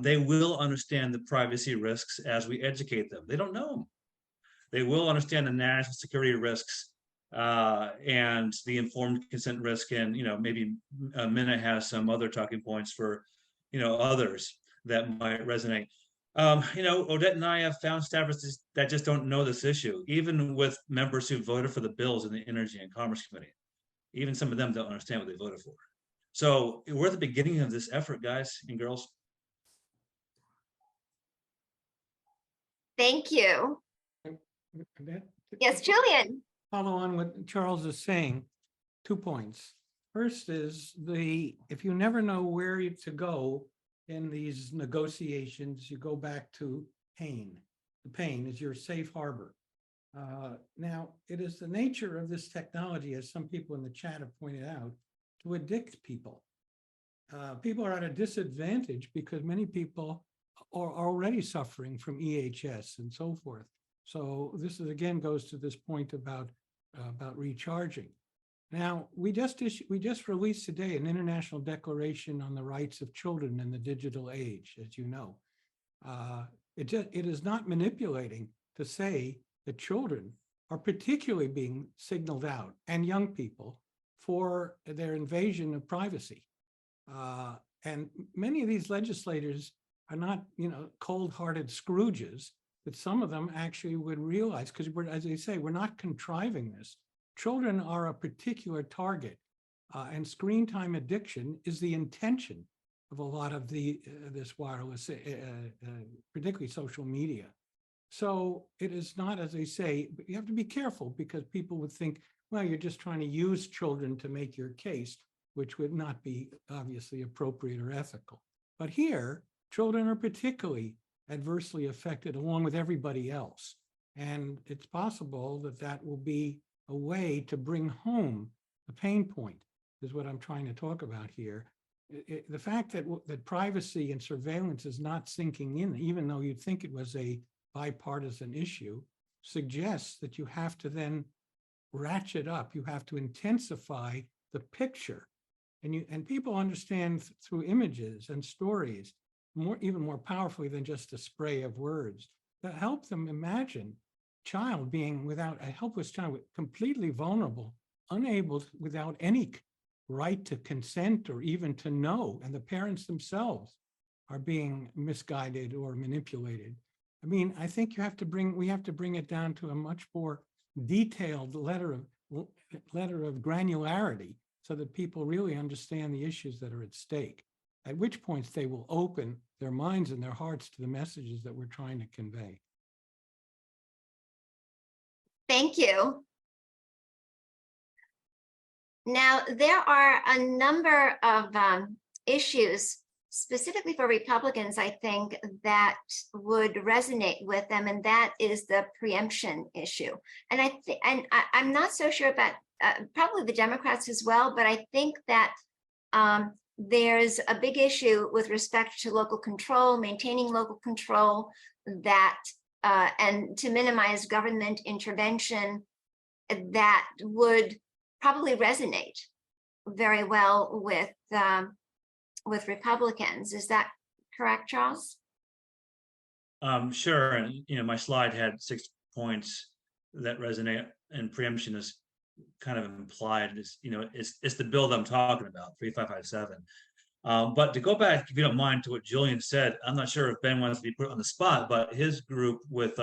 They will understand the privacy risks as we educate them. They don't know them. They will understand the national security risks and the informed consent risk. And, maybe Minna has some other talking points for, others that might resonate. Odette and I have found staffers that just don't know this issue, even with members who voted for the bills in the Energy and Commerce Committee. Even some of them don't understand what they voted for. So we're at the beginning of this effort, guys and girls. Thank you. Yes, Julian. Follow on what Charles is saying, 2 points. First is if you never know where to go in these negotiations, you go back to pain. The pain is your safe harbor. Now, it is the nature of this technology, as some people in the chat have pointed out, to addict people. People are at a disadvantage because many people are already suffering from EHS and so forth. So this is, again, goes to this point about recharging. Now, we just released today an international declaration on the rights of children in the digital age, as you know. It is not manipulating to say that children are particularly being signaled out, and young people, for their invasion of privacy. And many of these legislators are not, cold-hearted Scrooges, but some of them actually would realize, because as they say, we're not contriving this. Children are a particular target, and screen time addiction is the intention of a lot of this wireless, particularly social media. So it is not, as they say, but you have to be careful, because people would think, well, you're just trying to use children to make your case, which would not be obviously appropriate or ethical. But here, children are particularly adversely affected along with everybody else. And it's possible that that will be a way to bring home the pain point, is what I'm trying to talk about here. The fact that privacy and surveillance is not sinking in, even though you'd think it was a bipartisan issue, suggests that you have to then ratchet up, you have to intensify the picture. And people understand through images and stories even more powerfully than just a spray of words that help them imagine child being a helpless child, completely vulnerable, unable, without any right to consent or even to know, and the parents themselves are being misguided or manipulated. I mean, I think we have to bring it down to a much more detailed letter of granularity, so that people really understand the issues that are at stake, at which points they will open their minds and their hearts to the messages that we're trying to convey. Thank you. Now, there are a number of issues specifically for Republicans, I think, that would resonate with them, and that is the preemption issue. And I'm not so sure about probably the Democrats as well, but I think that there's a big issue with respect to local control, maintaining local control, that and to minimize government intervention, that would probably resonate very well with Republicans. Is that correct, Charles? Sure. And my slide had 6 points that resonate, and preemption is kind of implied. It's, it's the bill that I'm talking about, 3557. But to go back, if you don't mind, to what Julian said, I'm not sure if Ben wants to be put on the spot, but his group with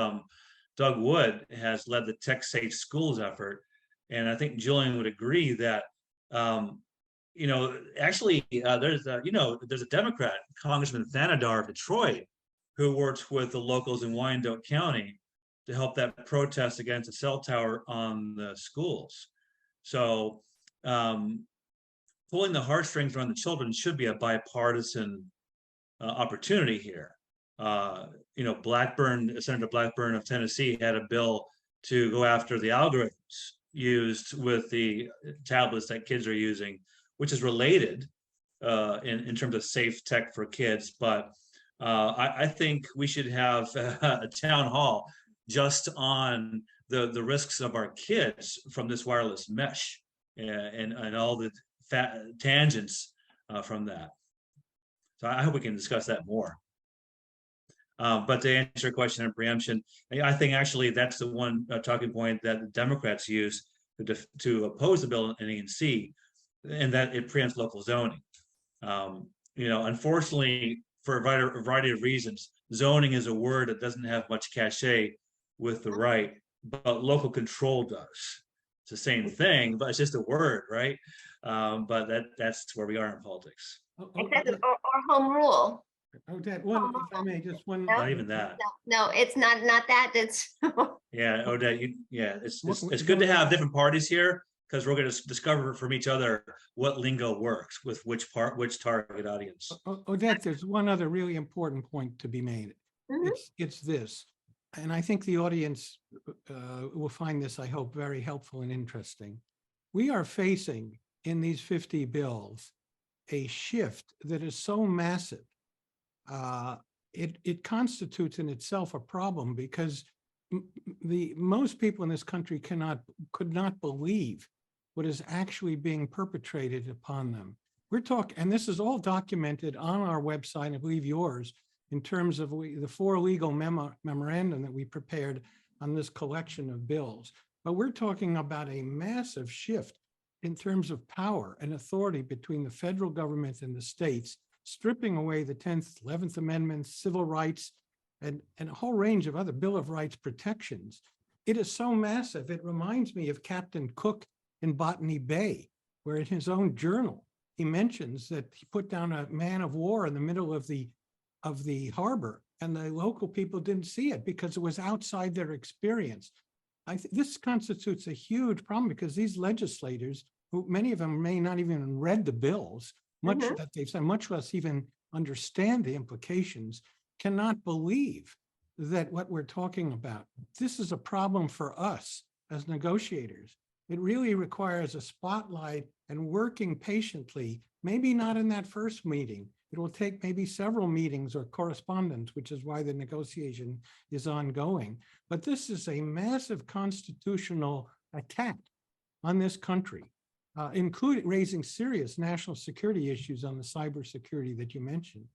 Doug Wood has led the Tech Safe Schools effort. And I think Julian would agree that, actually there's a Democrat, Congressman Thanadar of Detroit, who works with the locals in Wyandotte County to help that protest against the cell tower on the schools. So pulling the heartstrings around the children should be a bipartisan opportunity here. Senator Blackburn of Tennessee had a bill to go after the algorithms used with the tablets that kids are using, which is related in terms of safe tech for kids. But I think we should have a town hall just on the risks of our kids from this wireless mesh and all the tangents from that. So I hope we can discuss that more. But to answer your question on preemption, I think actually that's the one talking point that the Democrats use to oppose the bill in E&C, and that it preempts local zoning. Unfortunately, for a variety of reasons, zoning is a word that doesn't have much cachet with the right, but local control does. It's the same thing, but it's just a word, right? But that's where we are in politics. Exactly, or home rule. Odette, if I may, just one. No. Not even that. No, it's not that. It's Yeah, Odette, it's good to have different parties here, because we're going to discover from each other what lingo works with which target audience. Odette, there's one other really important point to be made. It's this, and I think the audience will find this, I hope, very helpful and interesting. We are facing in these 50 bills a shift that is so massive. It constitutes in itself a problem, because most people in this country could not believe what is actually being perpetrated upon them. We're talking, and this is all documented on our website, I believe yours, in terms of the 4 legal memorandum that we prepared on this collection of bills. But we're talking about a massive shift in terms of power and authority between the federal government and the states, stripping away the 10th, 11th Amendments, civil rights, and a whole range of other Bill of Rights protections. It is so massive. It reminds me of Captain Cook in Botany Bay, where in his own journal, he mentions that he put down a man of war in the middle of the harbor, and the local people didn't see it because it was outside their experience. This constitutes a huge problem, because these legislators, who many of them may not even read the bills, much that they've said, much less even understand the implications, cannot believe that what we're talking about. This is a problem for us as negotiators. It really requires a spotlight and working patiently, maybe not in that first meeting. It will take maybe several meetings or correspondence, which is why the negotiation is ongoing. But this is a massive constitutional attack on this country, including raising serious national security issues on the cybersecurity that you mentioned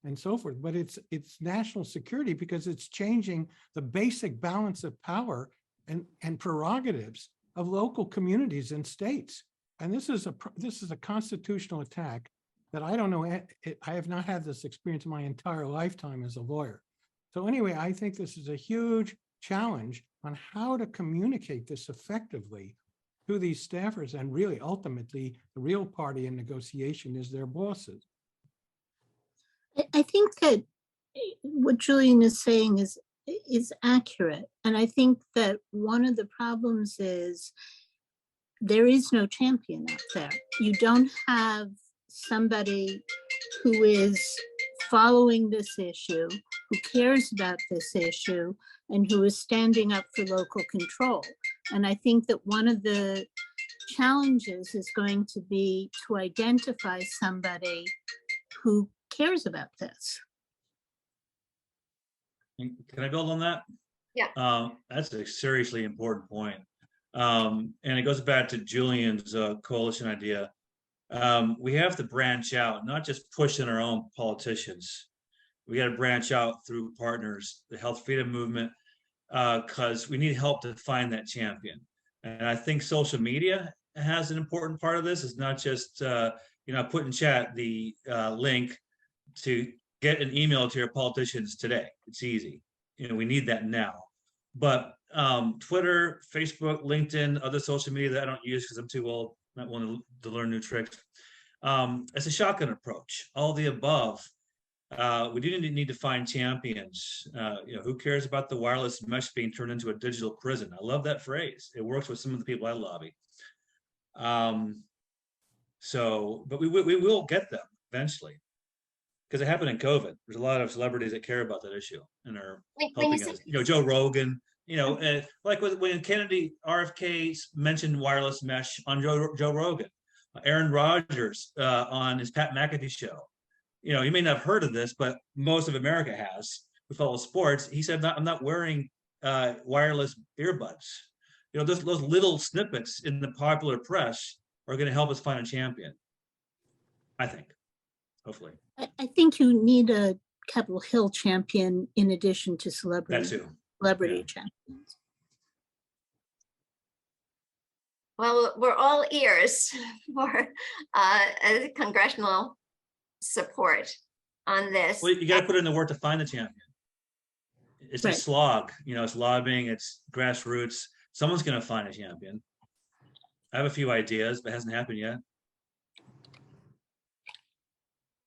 and so forth. But it's national security because it's changing the basic balance of power and prerogatives of local communities and states. And this is a constitutional attack that I don't know. I have not had this experience in my entire lifetime as a lawyer. So anyway, I think this is a huge challenge on how to communicate this effectively to these staffers, and really ultimately the real party in negotiation is their bosses. I think that what Julian is saying is accurate. And I think that one of the problems is there is no champion out there. You don't have somebody who is following this issue, who cares about this issue, and who is standing up for local control. And I think that one of the challenges is going to be to identify somebody who cares about this. Can I build on that? Yeah. That's a seriously important point. And it goes back to Julian's coalition idea. We have to branch out, not just push in our own politicians. We got to branch out through partners, the health freedom movement, because we need help to find that champion. And I think social media has an important part of this. It's not just, I put in chat the link to get an email to your politicians today. It's easy. We need that now. But Twitter, Facebook, LinkedIn, other social media that I don't use because I'm too old, not willing to learn new tricks. It's a shotgun approach. All the above. We do need to find champions. Who cares about the wireless mesh being turned into a digital prison? I love that phrase. It works with some of the people I lobby. But we will get them eventually, because it happened in COVID. There's a lot of celebrities that care about that issue and are helping us. Joe Rogan. Like when Kennedy RFK mentioned wireless mesh on Joe Rogan, Aaron Rodgers on his Pat McAfee show. You may not have heard of this, but most of America has. Who follows sports? He said, "I'm not wearing wireless earbuds." Those little snippets in the popular press are going to help us find a champion. I think, hopefully. I think you need a Capitol Hill champion in addition to celebrity champions. Well, we're all ears for congressional support on this. Well, you got to put in the work to find the champion. It's a slog. It's lobbying. It's grassroots. Someone's going to find a champion. I have a few ideas, but it hasn't happened yet.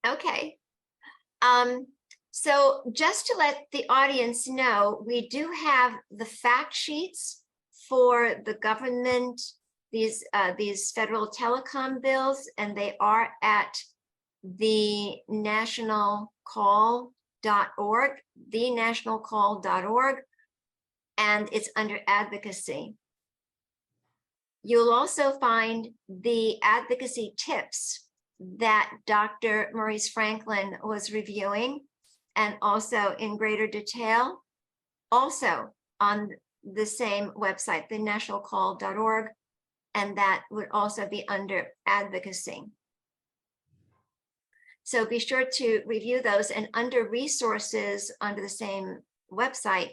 Okay. So just to let the audience know, we do have the fact sheets for the government, these federal telecom bills, and they are at the nationalcall.org, thenationalcall.org, and it's under advocacy. You'll also find the advocacy tips that Dr. Maurice Franklin was reviewing, and also in greater detail, also on the same website, thenationalcall.org, and that would also be under advocacy. So be sure to review those, and under resources under the same website,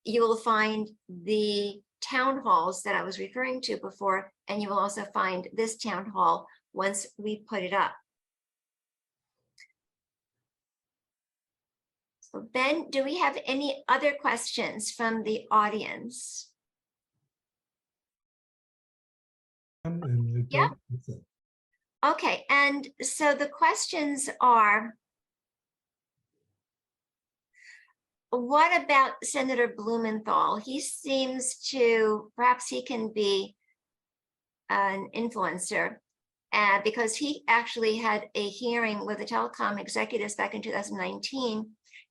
you will find the town halls that I was referring to before, and you will also find this town hall once we put it up. So Ben, do we have any other questions from the audience? Yeah. Okay, and so the questions are, what about Senator Blumenthal? He seems to, perhaps he can be an influencer, because he actually had a hearing with the telecom executives back in 2019,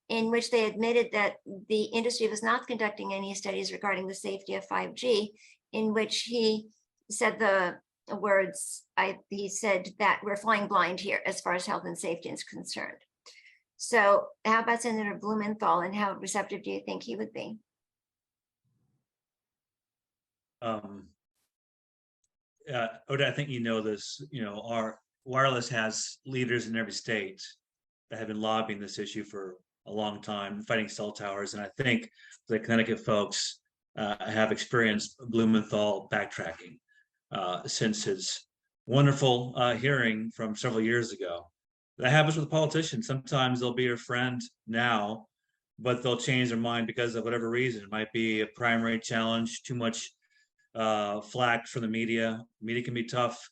in which they admitted that the industry was not conducting any studies regarding the safety of 5G, in which he said the words, he said that we're flying blind here as far as health and safety is concerned. So how about Senator Blumenthal, and how receptive do you think he would be? Odette, I think you know this, our wireless has leaders in every state that have been lobbying this issue for a long time, fighting cell towers. And I think the Connecticut folks have experienced Blumenthal backtracking since his wonderful hearing from several years ago. That happens with politicians. Sometimes they'll be your friend now, but they'll change their mind because of whatever reason. It might be a primary challenge, too much flack from the media. Media can be tough.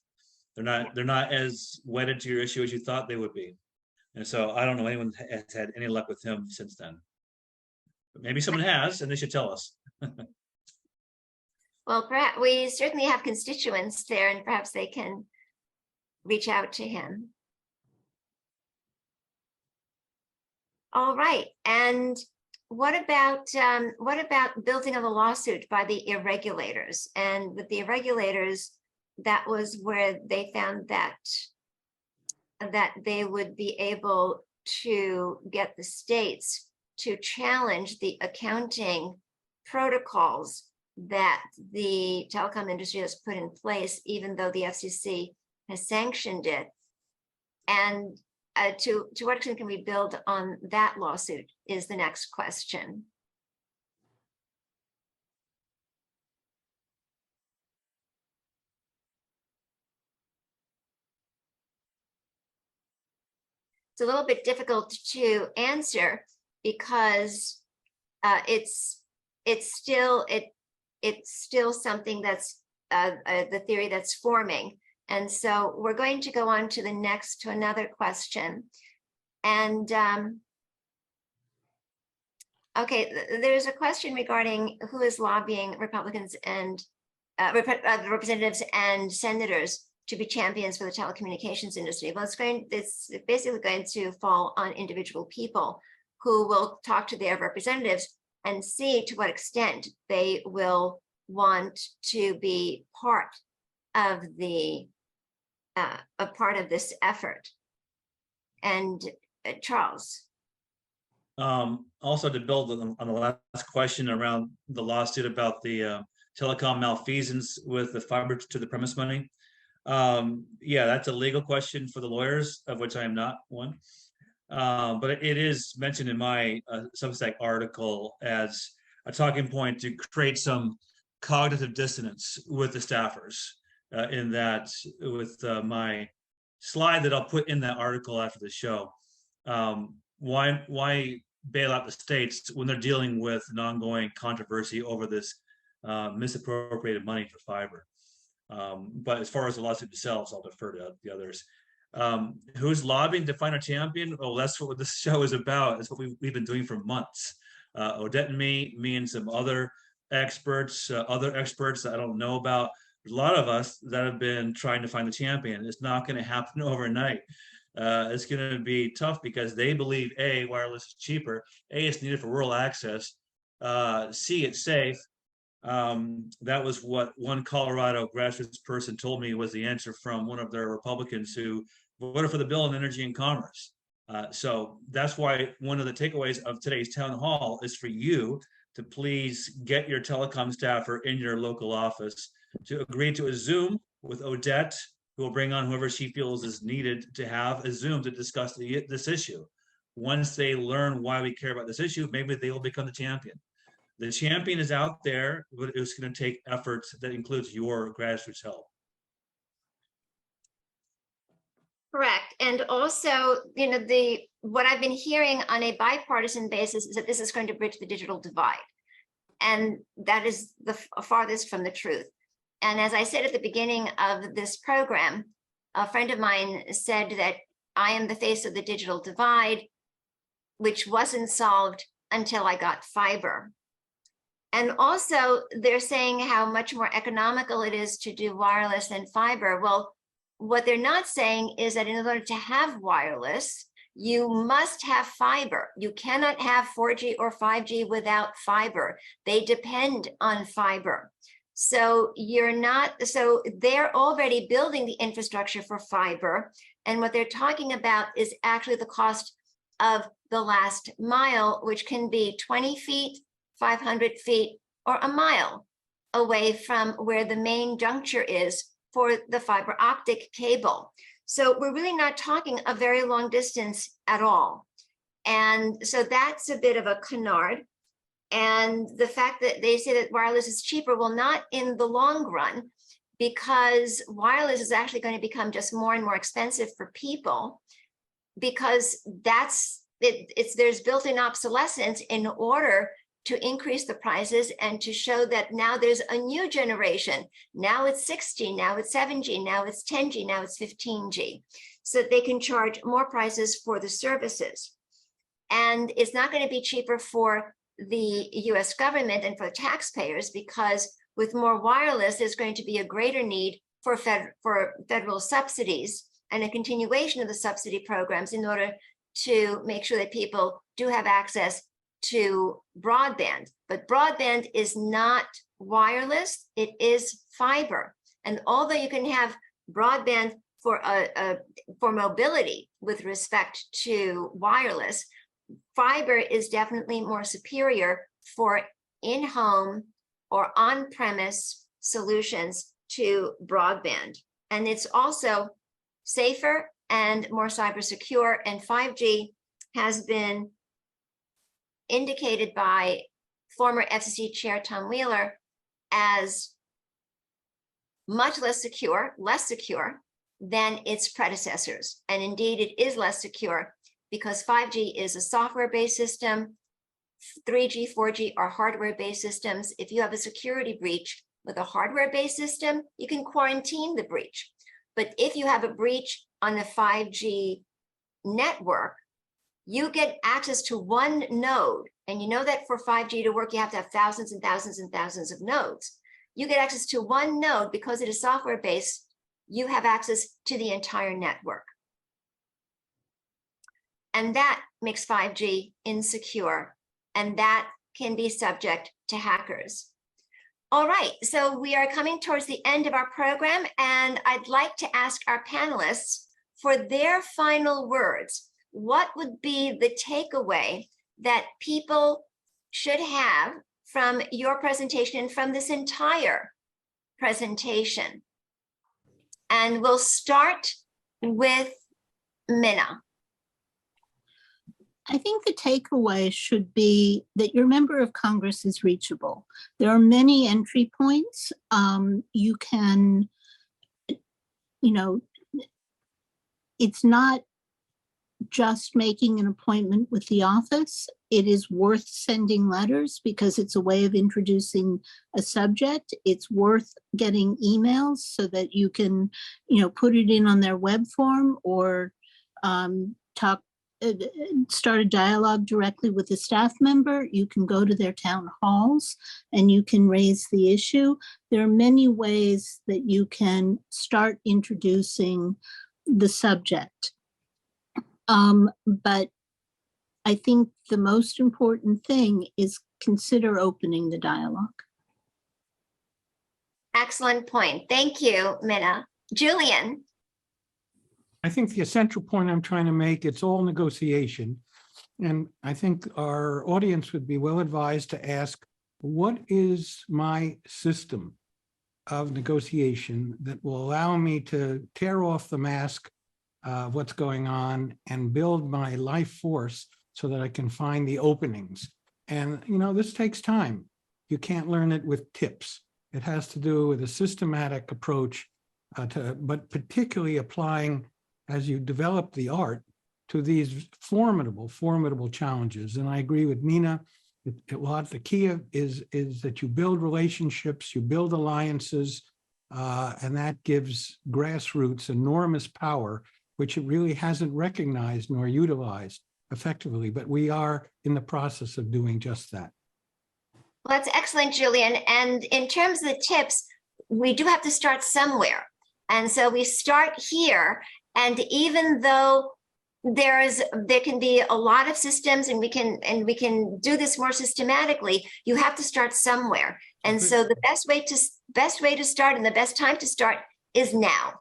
They're not as wedded to your issue as you thought they would be. And so I don't know anyone has had any luck with him since then. But maybe someone has, and they should tell us. Well, perhaps we certainly have constituents there, and perhaps they can reach out to him. All right, and what about building of a lawsuit by the irregulators? And with the irregulators, that was where they found that they would be able to get the states to challenge the accounting protocols that the telecom industry has put in place, even though the FCC has sanctioned it. And to what extent can we build on that lawsuit is the next question. it's a little bit difficult to answer because it's still something that's the theory that's forming. And so we're going to go on to another question. And okay, there's a question regarding who is lobbying Republicans and representatives and senators to be champions for the telecommunications industry. Well, it's basically going to fall on individual people who will talk to their representatives and see to what extent they will want to be part of this effort. And Charles. Also to build on the last question around the lawsuit about the telecom malfeasance with the fiber to the premise money. Yeah, that's a legal question for the lawyers, of which I am not one. But it is mentioned in my Substack article as a talking point to create some cognitive dissonance with the staffers, in that with my slide that I'll put in that article after the show. Why bail out the states when they're dealing with an ongoing controversy over this misappropriated money for fiber? But as far as the lawsuit itself, I'll defer to the others. Who's lobbying to find a champion? Oh, that's what this show is about. It's what we've been doing for months. Odette and me and some other experts that I don't know about. There's a lot of us that have been trying to find the champion. It's not going to happen overnight. It's going to be tough because they believe A, wireless is cheaper, A, it's needed for rural access, C, it's safe. That was what one Colorado grassroots person told me was the answer from one of their Republicans who voted for the bill in energy and commerce. So that's why one of the takeaways of today's town hall is for you to please get your telecom staffer in your local office to agree to a Zoom with Odette, who will bring on whoever she feels is needed to have a Zoom to discuss this issue. Once they learn why we care about this issue, maybe they will become the champion. The champion is out there, but it's going to take efforts that includes your grassroots help. Correct. And also, what I've been hearing on a bipartisan basis is that this is going to bridge the digital divide. And that is the farthest from the truth. And as I said at the beginning of this program, a friend of mine said that I am the face of the digital divide, which wasn't solved until I got fiber. And also they're saying how much more economical it is to do wireless than fiber. Well, what they're not saying is that in order to have wireless, you must have fiber. You cannot have 4G or 5G without fiber. They depend on fiber. So they're already building the infrastructure for fiber. And what they're talking about is actually the cost of the last mile, which can be 20 feet, 500 feet, or a mile away from where the main juncture is for the fiber optic cable. So we're really not talking a very long distance at all. And so that's a bit of a canard. And the fact that they say that wireless is cheaper, well, not in the long run, because wireless is actually going to become just more and more expensive for people, because there's built-in obsolescence in order to increase the prices and to show that now there's a new generation. Now it's 6G, now it's 7G, now it's 10G, now it's 15G. So that they can charge more prices for the services. And it's not going to be cheaper for the US government and for taxpayers, because with more wireless, there's going to be a greater need for federal subsidies and a continuation of the subsidy programs in order to make sure that people do have access to broadband. But broadband is not wireless, it is fiber. And although you can have broadband for mobility with respect to wireless, fiber is definitely more superior for in-home or on-premise solutions to broadband. And it's also safer and more cyber secure, and 5G has been indicated by former FCC Chair Tom Wheeler as much less secure than its predecessors. And indeed, it is less secure because 5G is a software-based system. 3G, 4G are hardware-based systems. If you have a security breach with a hardware-based system, you can quarantine the breach. But if you have a breach on the 5G network, you get access to one node. And you know that for 5G to work, you have to have thousands and thousands and thousands of nodes. You get access to one node because it is software-based. You have access to the entire network. And that makes 5G insecure, and that can be subject to hackers. All right, so we are coming towards the end of our program, and I'd like to ask our panelists for their final words. What would be the takeaway that people should have from your presentation and from this entire presentation? And we'll start with Minna. I think the takeaway should be that your member of Congress is reachable. There are many entry points. You can, it's not just making an appointment with the office. It is worth sending letters because it's a way of introducing a subject. It's worth getting emails so that you can, put it in on their web form or start a dialogue directly with a staff member. You can go to their town halls and you can raise the issue. There are many ways that you can start introducing the subject. But I think the most important thing is consider opening the dialogue. Excellent point. Thank you, Minna. Julian. I think the essential point I'm trying to make, it's all negotiation. And I think our audience would be well advised to ask, what is my system of negotiation that will allow me to tear off the mask of what's going on and build my life force so that I can find the openings? And, this takes time. You can't learn it with tips. It has to do with a systematic approach, but particularly applying as you develop the art to these formidable challenges. And I agree with Minna. The key is that you build relationships, you build alliances, and that gives grassroots enormous power, which it really hasn't recognized nor utilized effectively, but we are in the process of doing just that. Well, that's excellent, Julian. And in terms of the tips, we do have to start somewhere. And so we start here. And even though there can be a lot of systems and we can do this more systematically, you have to start somewhere. And so the best way to start and the best time to start is now.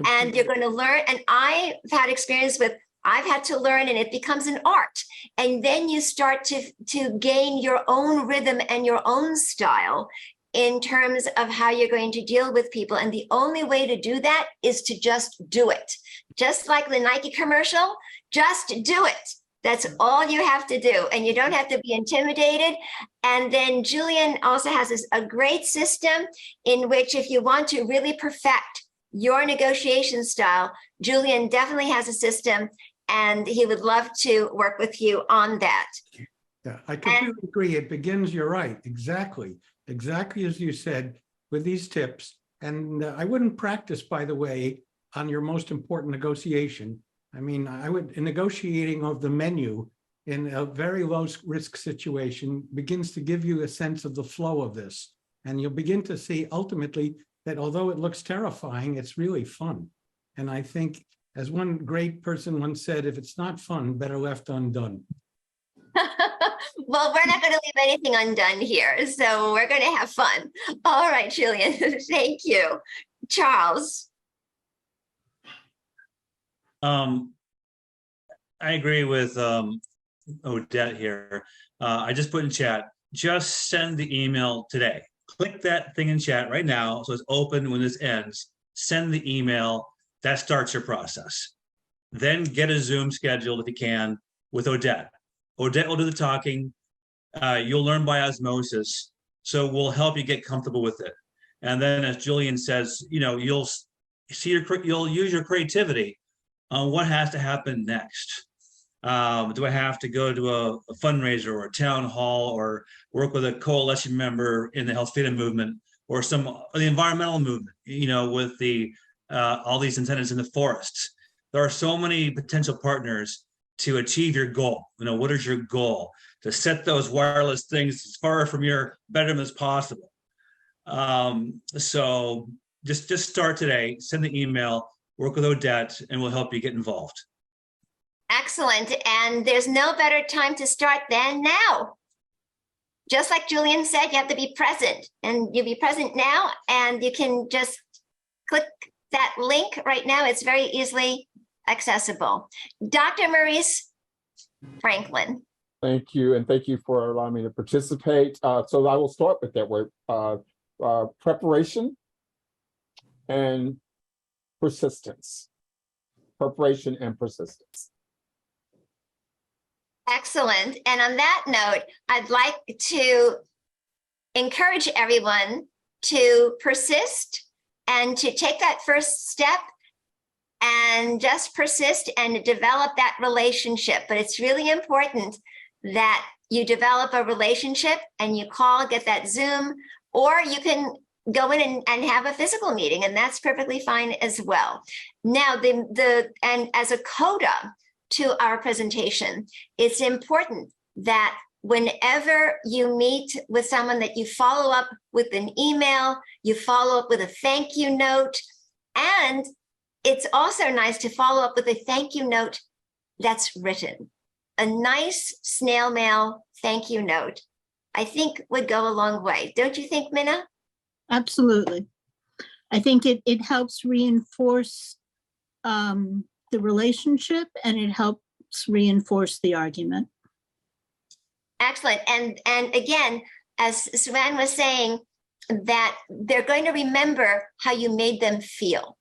And you're going to learn. And I've had experience with, I've had to learn, and it becomes an art. And then you start to gain your own rhythm and your own style in terms of how you're going to deal with people. And the only way to do that is to just do it. Just like the Nike commercial, just do it. That's all you have to do. And you don't have to be intimidated. And then Julian also has a great system in which if you want to really perfect your negotiation style, Julian definitely has a system, and he would love to work with you on that. Yeah, I completely agree. It begins, you're right, exactly as you said, with these tips. And I wouldn't practice, by the way, on your most important negotiation. I mean, in negotiating of the menu in a very low risk situation begins to give you a sense of the flow of this. And you'll begin to see ultimately that although it looks terrifying, it's really fun. And I think, as one great person once said, if it's not fun, better left undone. Well, we're not going to leave anything undone here, so we're going to have fun. All right, Julian, thank you. Charles. I agree with Odette here. I just put in chat, just send the email today. Click that thing in chat right now so it's open when this ends. Send the email. That starts your process. Then get a Zoom scheduled if you can with Odette. Odette will do the talking. You'll learn by osmosis. So we'll help you get comfortable with it. And then, as Julian says, you'll use your creativity on what has to happen next. Do I have to go to a fundraiser or a town hall or work with a coalition member in the health freedom movement or the environmental movement, with all these incentives in the forests? There are so many potential partners to achieve your goal. What is your goal? To set those wireless things as far from your bedroom as possible. So just start today, send the email, work with Odette, and we'll help you get involved. Excellent. And there's no better time to start than now. Just like Julian said, you have to be present, and you'll be present now, and you can just click that link right now. It's very easily accessible. Dr. Maurice Franklin. Thank you, and thank you for allowing me to participate. So I will start with that word, preparation and persistence. Preparation and persistence. Excellent. And on that note, I'd like to encourage everyone to persist and to take that first step and just persist and develop that relationship. But it's really important that you develop a relationship and you call, get that Zoom, or you can go in and have a physical meeting, and that's perfectly fine as well. Now, and as a coda to our presentation, it's important that whenever you meet with someone, that you follow up with an email, you follow up with a thank you note, and it's also nice to follow up with a thank you note that's written. A nice snail mail thank you note, I think, would go a long way. Don't you think, Minna? Absolutely. I think it helps reinforce the relationship, and it helps reinforce the argument. Excellent. And again, as Suanne was saying, that they're going to remember how you made them feel.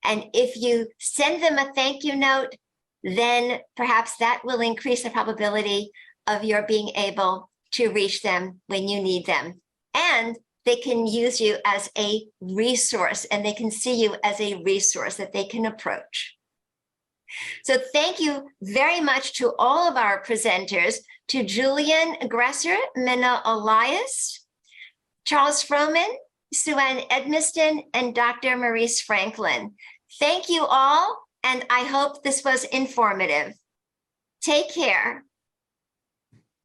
And if you send them a thank you note, then perhaps that will increase the probability of your being able to reach them when you need them. And they can use you as a resource, and they can see you as a resource that they can approach. So thank you very much to all of our presenters, to Julian, Gresser, Minna, Elias, Charles Frohman, Suanne Edmiston, and Dr. Maurice Franklin. Thank you all, and I hope this was informative. Take care.